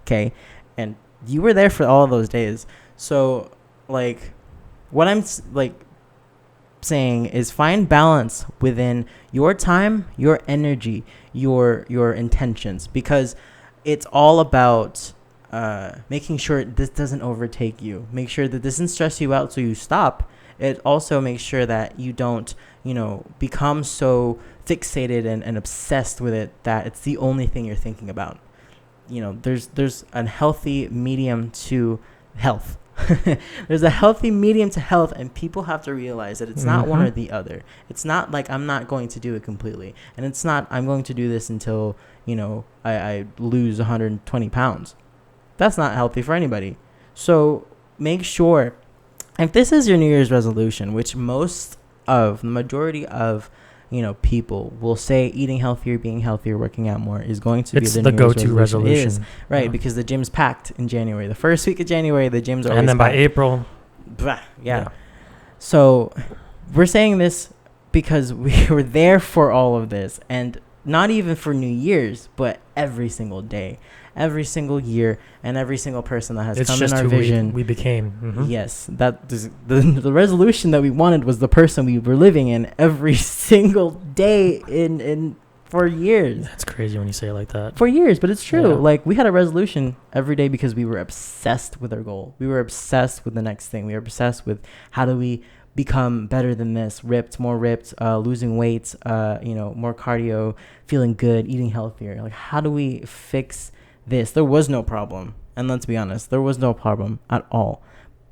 Okay? And you were there for all of those days. So, like, what I'm saying is find balance within your time, your energy, your intentions, because it's all about making sure this doesn't overtake you. Make sure that this doesn't stress you out so you stop. It also makes sure that you don't, become so fixated and obsessed with it that it's the only thing you're thinking about. There's a healthy medium to health. There's a healthy medium to health, and people have to realize that it's not one or the other. It's not like I'm not going to do it completely, and it's not I'm going to do this until I lose 120 pounds. That's not healthy for anybody. So make sure, if this is your New Year's resolution, which the majority of people will say eating healthier, being healthier, working out more is going to be the go-to resolution. Right, because the gym's packed in January. The first week of January, the gyms are always and then packed. by April, yeah. So we're saying this because we were there for all of this, and not even for New Year's, but every single day, every single year, and every single person that has come in our vision. We became. Yes, the resolution that we wanted was the person we were living in every single day in for years. That's crazy when you say it like that. For years, but it's true. Yeah. Like, we had a resolution every day because we were obsessed with our goal. We were obsessed with the next thing. We were obsessed with how do we become better than this, more ripped, losing weight, more cardio, feeling good, eating healthier. Like, how do we fix this? There was no problem. And let's be honest, there was no problem at all.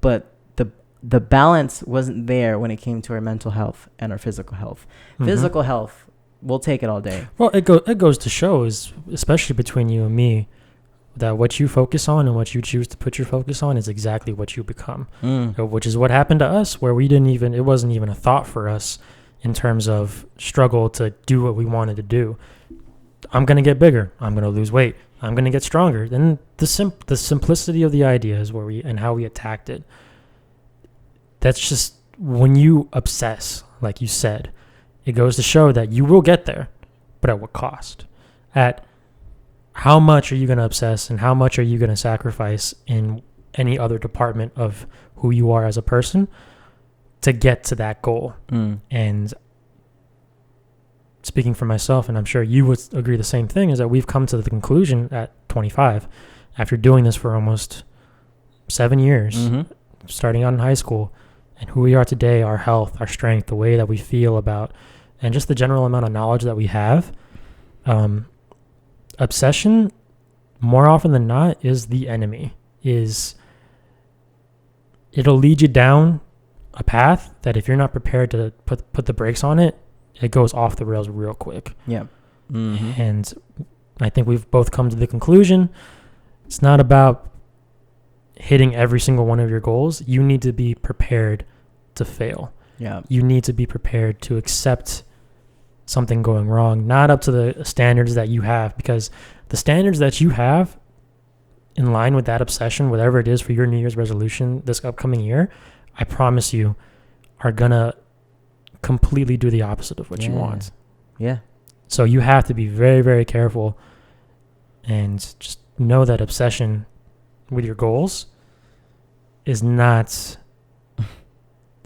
But the balance wasn't there when it came to our mental health and our physical health. Physical health, we'll take it all day. Well, it goes to show, especially between you and me, that what you focus on and what you choose to put your focus on is exactly what you become, which is what happened to us, where it wasn't even a thought for us in terms of struggle to do what we wanted to do. I'm going to get bigger. I'm going to lose weight. I'm going to get stronger. Then the simplicity of the idea is and how we attacked it. That's just, when you obsess, like you said, it goes to show that you will get there, but at what cost? At how much are you going to obsess, and how much are you going to sacrifice in any other department of who you are as a person to get to that goal? And speaking for myself, and I'm sure you would agree the same thing, is that we've come to the conclusion at 25, after doing this for almost 7 years, starting out in high school, and who we are today, our health, our strength, the way that we feel about, and just the general amount of knowledge that we have. Obsession, more often than not, is the enemy. It'll lead you down a path that, if you're not prepared to put the brakes on it, it goes off the rails real quick. Yeah. And I think we've both come to the conclusion, it's not about hitting every single one of your goals. You need to be prepared to fail. Yeah. You need to be prepared to accept something going wrong, not up to the standards that you have, because the standards that you have in line with that obsession, whatever it is for your New Year's resolution this upcoming year, I promise you are gonna completely do the opposite of what you want. Yeah. So you have to be very, very careful, and just know that obsession with your goals is not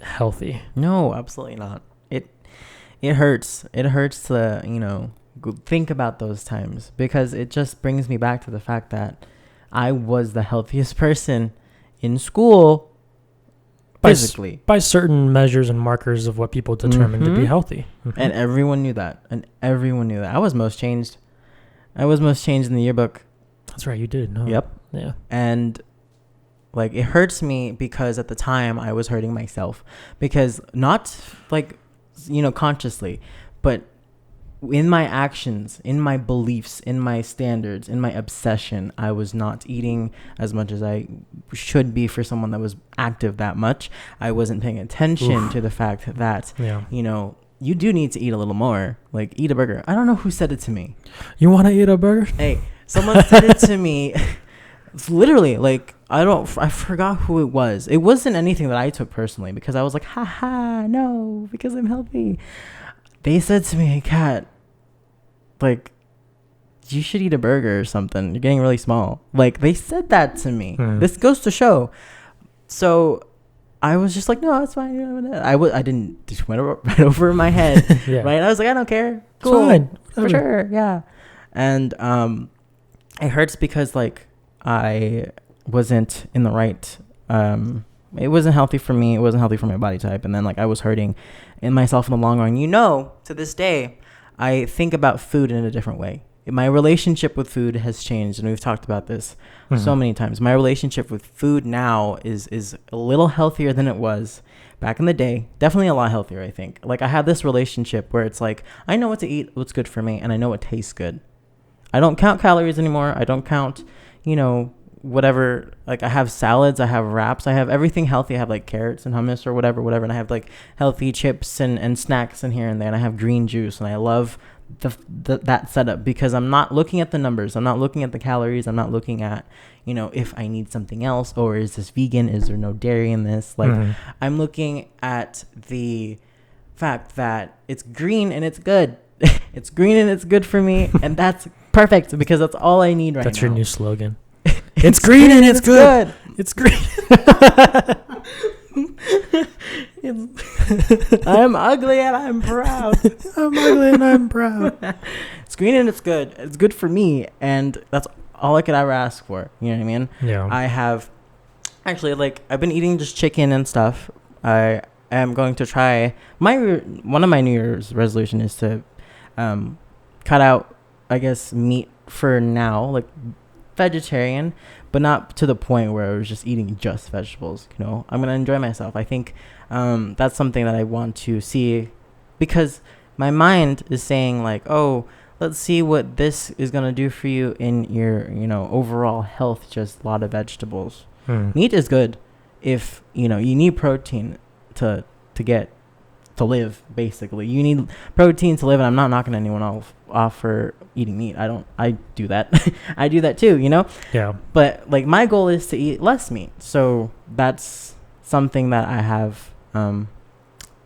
healthy. No, absolutely not. It hurts. It hurts to, think about those times, because it just brings me back to the fact that I was the healthiest person in school physically. By certain measures and markers of what people determine to be healthy. And everyone knew that. I was most changed. In the yearbook. That's right, you did. No. Yep. Yeah. And it hurts me because at the time I was hurting myself, because not consciously, but in my actions, in my beliefs, in my standards, in my obsession, I was not eating as much as I should be for someone that was active that much. I wasn't paying attention to the fact that, you do need to eat a little more. Like, eat a burger. I don't know who said it to me. You want to eat a burger? Hey, someone said it to me. It's literally, I forgot who it was. It wasn't anything that I took personally, because I was like, haha, no, because I'm healthy. They said to me, hey, Kat, you should eat a burger or something. You're getting really small. They said that to me. This goes to show. So I was just like, no, it's fine. I didn't, just went right over my head. Yeah. Right? I was like, I don't care. Cool. It's fine. For sure. Yeah. And it hurts because, I wasn't in the right. It wasn't healthy for me. It wasn't healthy for my body type, and then like I was hurting in myself in the long run. To this day, I think about food in a different way. My relationship with food has changed, and we've talked about this so many times. My relationship with food now is a little healthier than it was back in the day. Definitely a lot healthier, I think. Like, I have this relationship where it's like, I know what to eat, what's good for me, and I know what tastes good. I don't count calories anymore. I don't count, whatever. Like, I have salads, I have wraps, I have everything healthy. I have like carrots and hummus or whatever, and I have like healthy chips and snacks in here and there, and I have green juice, and I love that setup because I'm not looking at the numbers. I'm not looking at the calories. I'm not looking at, if I need something else, or is this vegan? Is there no dairy in this? Like, I'm looking at the fact that it's green and it's good. It's green and it's good for me. And that's perfect because that's all I need right now. That's your new slogan. It's green and it's good. It's green. I'm ugly and I'm proud. I'm ugly and I'm proud. It's green and it's good. It's good for me, and that's all I could ever ask for. You know what I mean? Yeah. I have actually, like, I've been eating just chicken and stuff. I am going to try one of my New Year's resolution is to cut out, I guess, meat for now, like vegetarian, but not to the point where I was just eating just vegetables. I'm gonna enjoy myself. I think that's something that I want to see, because my mind is saying like, oh, let's see what this is gonna do for you in your overall health. Just a lot of vegetables. Meat is good if you need protein to live. Basically, you need protein to live, and I'm not knocking anyone off for eating meat. I do that. I do that too, Yeah. But like, my goal is to eat less meat, so that's something that I have on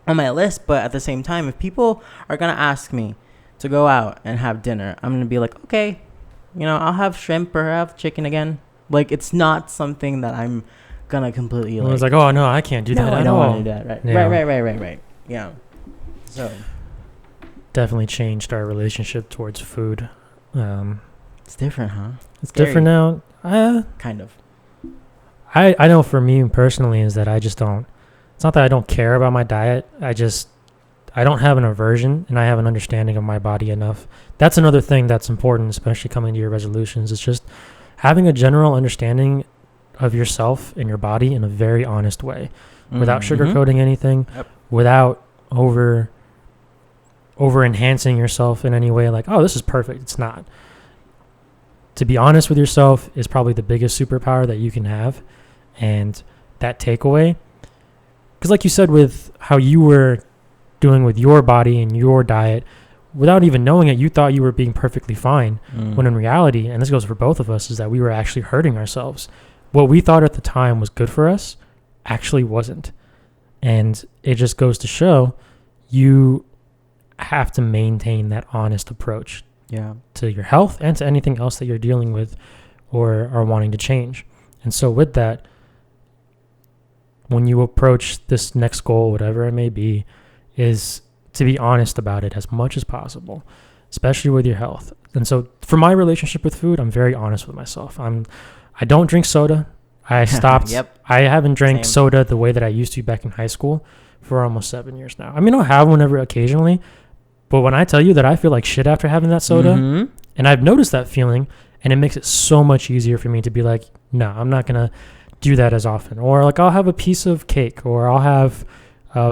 my list. But at the same time, if people are gonna ask me to go out and have dinner, I'm gonna be like, okay, I'll have shrimp or have chicken again. Like, it's not something that I'm gonna completely I was like, oh no, I can't do that at all. I don't want to do that. Right. Yeah. Right. Yeah. So definitely changed our relationship towards food. It's different, huh? It's different now. Kind of. I know for me personally is that I just don't. It's not that I don't care about my diet. I don't have an aversion, and I have an understanding of my body enough. That's another thing that's important, especially coming to your resolutions. It's just having a general understanding of yourself and your body in a very honest way, without sugarcoating anything, without over enhancing yourself in any way. Like, oh, this is perfect. It's not. To be honest with yourself is probably the biggest superpower that you can have, and that takeaway. Because like you said, with how you were doing with your body and your diet, without even knowing it, you thought you were being perfectly fine, when in reality, and this goes for both of us, is that we were actually hurting ourselves. What we thought at the time was good for us actually wasn't. And it just goes to show you have to maintain that honest approach to your health and to anything else that you're dealing with or are wanting to change. And so with that, when you approach this next goal, whatever it may be, is to be honest about it as much as possible, especially with your health. And so for my relationship with food, I'm very honest with myself. I don't drink soda. I stopped. I haven't drank soda the way that I used to back in high school for almost 7 years now. I mean, I'll have one occasionally, but when I tell you that I feel like shit after having that soda, and I've noticed that feeling, and it makes it so much easier for me to be like, no, I'm not going to do that as often. Or like, I'll have a piece of cake, or I'll have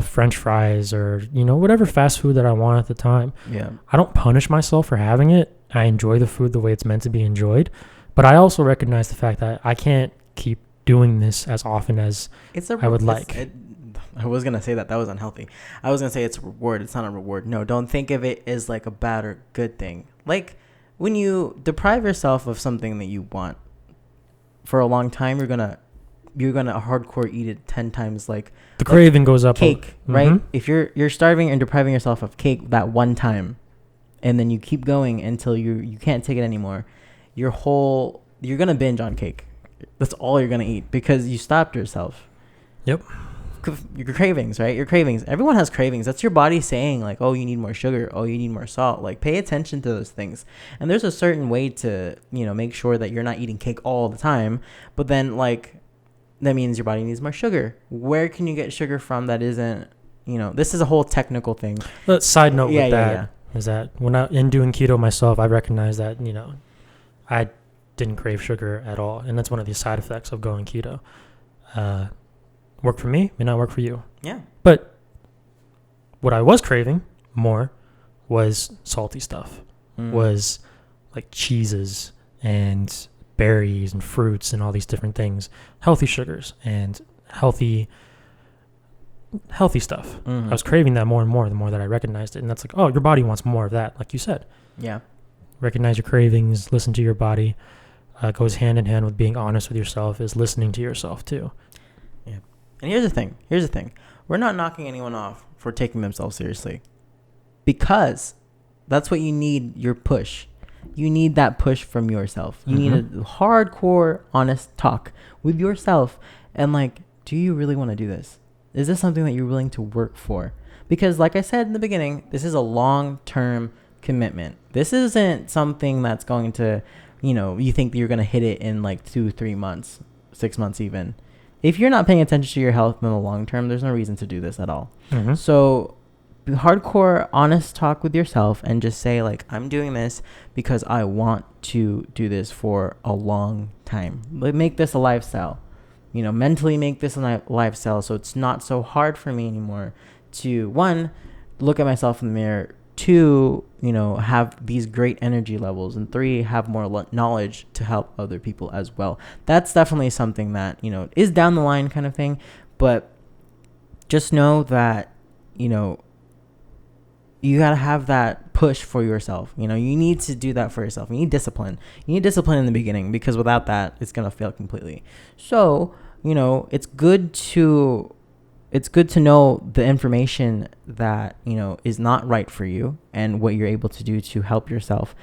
French fries, or, whatever fast food that I want at the time. Yeah. I don't punish myself for having it. I enjoy the food the way it's meant to be enjoyed. But I also recognize the fact that I can't keep doing this as often as I would like. I was going to say that was unhealthy. I was going to say it's a reward. It's not a reward. No, don't think of it as like a bad or good thing. Like, when you deprive yourself of something that you want for a long time, you're gonna hardcore eat it 10 times. Like, the craving goes up. Cake, right? If you're starving and depriving yourself of cake that one time, and then you keep going until you can't take it anymore, you're gonna binge on cake. That's all you're gonna eat because you stopped yourself. Yep. your cravings, right? Your cravings. Everyone has cravings. That's your body saying like, oh, you need more sugar. Oh, you need more salt. Like, pay attention to those things. And there's a certain way to, make sure that you're not eating cake all the time. But then, like, that means your body needs more sugar. Where can you get sugar from that isn't, this is a whole technical thing. But side note with that is that when in doing keto myself, I recognize that, I didn't crave sugar at all. And that's one of the side effects of going keto. Work for me, may not work for you. Yeah. But what I was craving more was salty stuff, was like cheeses and berries and fruits and all these different things, healthy sugars and healthy stuff. I was craving that more and more the more that I recognized it. And that's like, oh, your body wants more of that, like you said. Yeah. Recognize your cravings, listen to your body. Goes hand in hand with being honest with yourself, is listening to yourself too. Yeah. And here's the thing. We're not knocking anyone off for taking themselves seriously, because that's what you need, your push. You need that push from yourself. You need a hardcore, honest talk with yourself. And like, do you really want to do this? Is this something that you're willing to work for? Because like I said in the beginning, this is a long-term commitment. This isn't something that's going to, you think that you're going to hit it in like 2-3 months, 6 months even. If you're not paying attention to your health in the long term, there's no reason to do this at all. So hardcore, honest talk with yourself and just say like, I'm doing this because I want to do this for a long time. Make this a lifestyle, mentally make this a lifestyle. So it's not so hard for me anymore to, one, look at myself in the mirror, 2, have these great energy levels, and 3, have more knowledge to help other people as well. That's definitely something that, is down the line kind of thing, but just know that, you got to have that push for yourself. You need to do that for yourself. You need discipline. You need discipline in the beginning, because without that, it's going to fail completely. So, it's good to know the information that, is not right for you, and what you're able to do to help yourself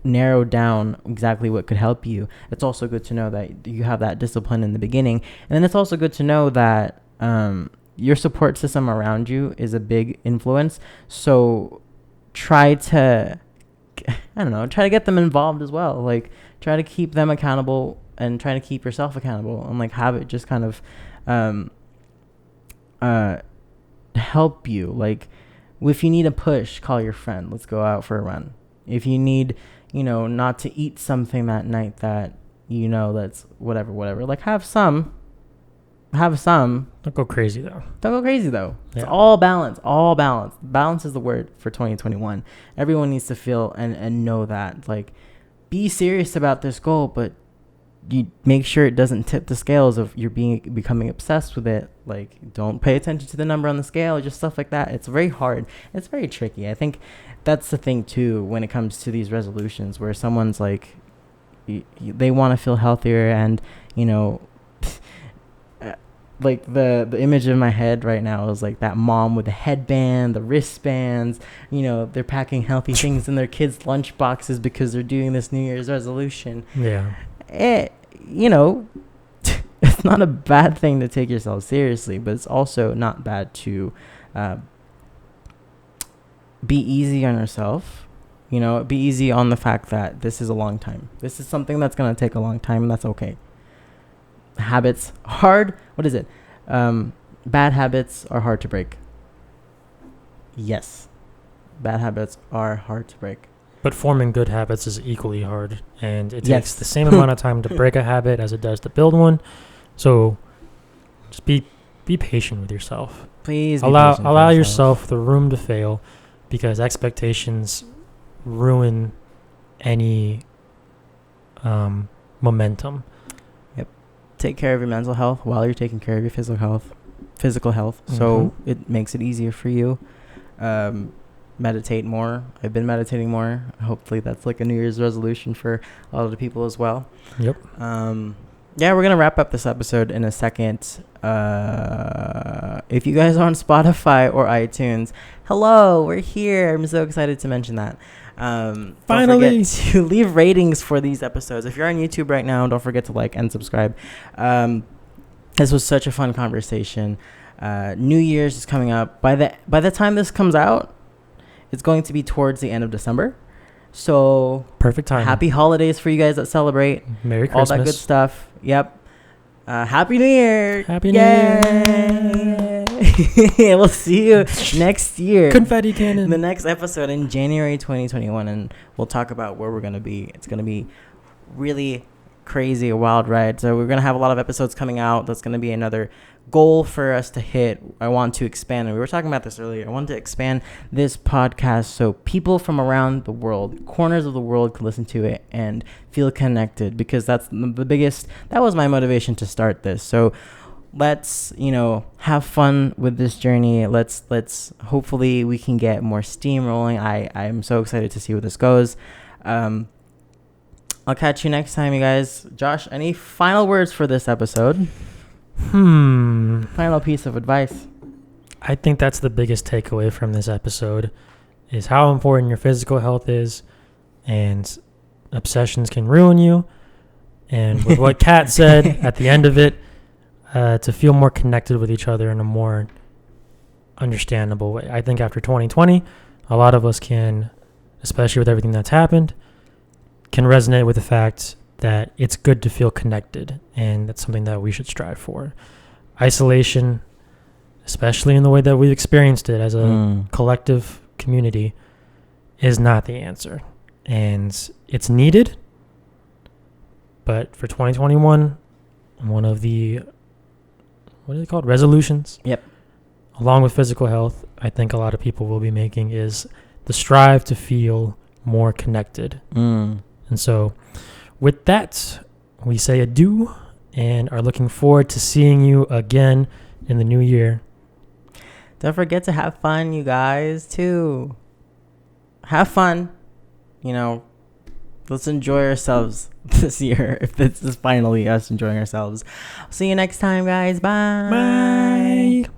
narrow down exactly what could help you. It's also good to know that you have that discipline in the beginning. And then it's also good to know that your support system around you is a big influence. So try to get them involved as well. Like, try to keep them accountable and try to keep yourself accountable, and like have it just kind of help you. Like, if you need a push, call your friend. Let's go out for a run. If you need, not to eat something that night that, that's whatever. Like, have some. Don't go crazy though. Yeah. It's all balance. Balance is the word for 2021. Everyone needs to feel and know that. Like, be serious about this goal, but you make sure it doesn't tip the scales of you're becoming obsessed with it. Like, don't pay attention to the number on the scale, just stuff like that. It's very hard. It's very tricky. I think that's the thing too when it comes to these resolutions, where someone's like, they want to feel healthier, and like the image in my head right now is like that mom with the headband, the wristbands, they're packing healthy things in their kids' lunch boxes because they're doing this New Year's resolution. Yeah. It's not a bad thing to take yourself seriously, but it's also not bad to be easy on yourself. Be easy on the fact that this is a long time. This is something that's going to take a long time, and that's okay. Habits hard. What is it? Bad habits are hard to break. Yes. Bad habits are hard to break. But forming good habits is equally hard, and it takes the same amount of time to break a habit as it does to build one. So just be patient with yourself. Please allow yourself the room to fail, because expectations ruin any momentum. Yep. Take care of your mental health while you're taking care of your physical health. So it makes it easier for you. Meditate more. I've been meditating more. Hopefully that's like a New Year's resolution for a lot of the people as well. Yep. Yeah, we're gonna wrap up this episode in a second. If you guys are on Spotify or iTunes, hello, we're here. I'm so excited to mention that. Finally, don't forget to leave ratings for these episodes. If you're on YouTube right now, don't forget to like and subscribe. This was such a fun conversation. New Year's is coming up. By the time this comes out, it's going to be towards the end of December. So Perfect time. happy holidays for you guys that celebrate. Merry Christmas. All that good stuff. Yep. Happy New Year. Happy New Year. We'll see you next year. Confetti cannon. The next episode in January 2021, and we'll talk about where we're going to be. It's going to be really crazy, a wild ride. So we're going to have a lot of episodes coming out. That's going to be another goal for us to hit. I want to expand, and we were talking about this earlier. I want to expand this podcast so people from around the world, corners of the world, can listen to it and feel connected, because that's the biggest, that was my motivation to start this. So let's, have fun with this journey. Let's hopefully we can get more steam rolling. I'm so excited to see where this goes. I'll catch you next time, you guys. Josh, any final words for this episode? Final piece of advice. I think that's the biggest takeaway from this episode, is how important your physical health is, and obsessions can ruin you. And with what Kat said at the end of it, to feel more connected with each other in a more understandable way. I think after 2020, a lot of us can, especially with everything that's happened, can resonate with the fact that it's good to feel connected, and that's something that we should strive for. Isolation, especially in the way that we've experienced it as a collective community, is not the answer, and it's needed. But for 2021, one of the, what are they called, resolutions? Yep. Along with physical health, I think a lot of people will be making is the strive to feel more connected. And so with that, we say adieu and are looking forward to seeing you again in the new year. Don't forget to have fun, you guys, too. Have fun. Let's enjoy ourselves this year, if this is finally us enjoying ourselves. See you next time, guys. Bye. Bye.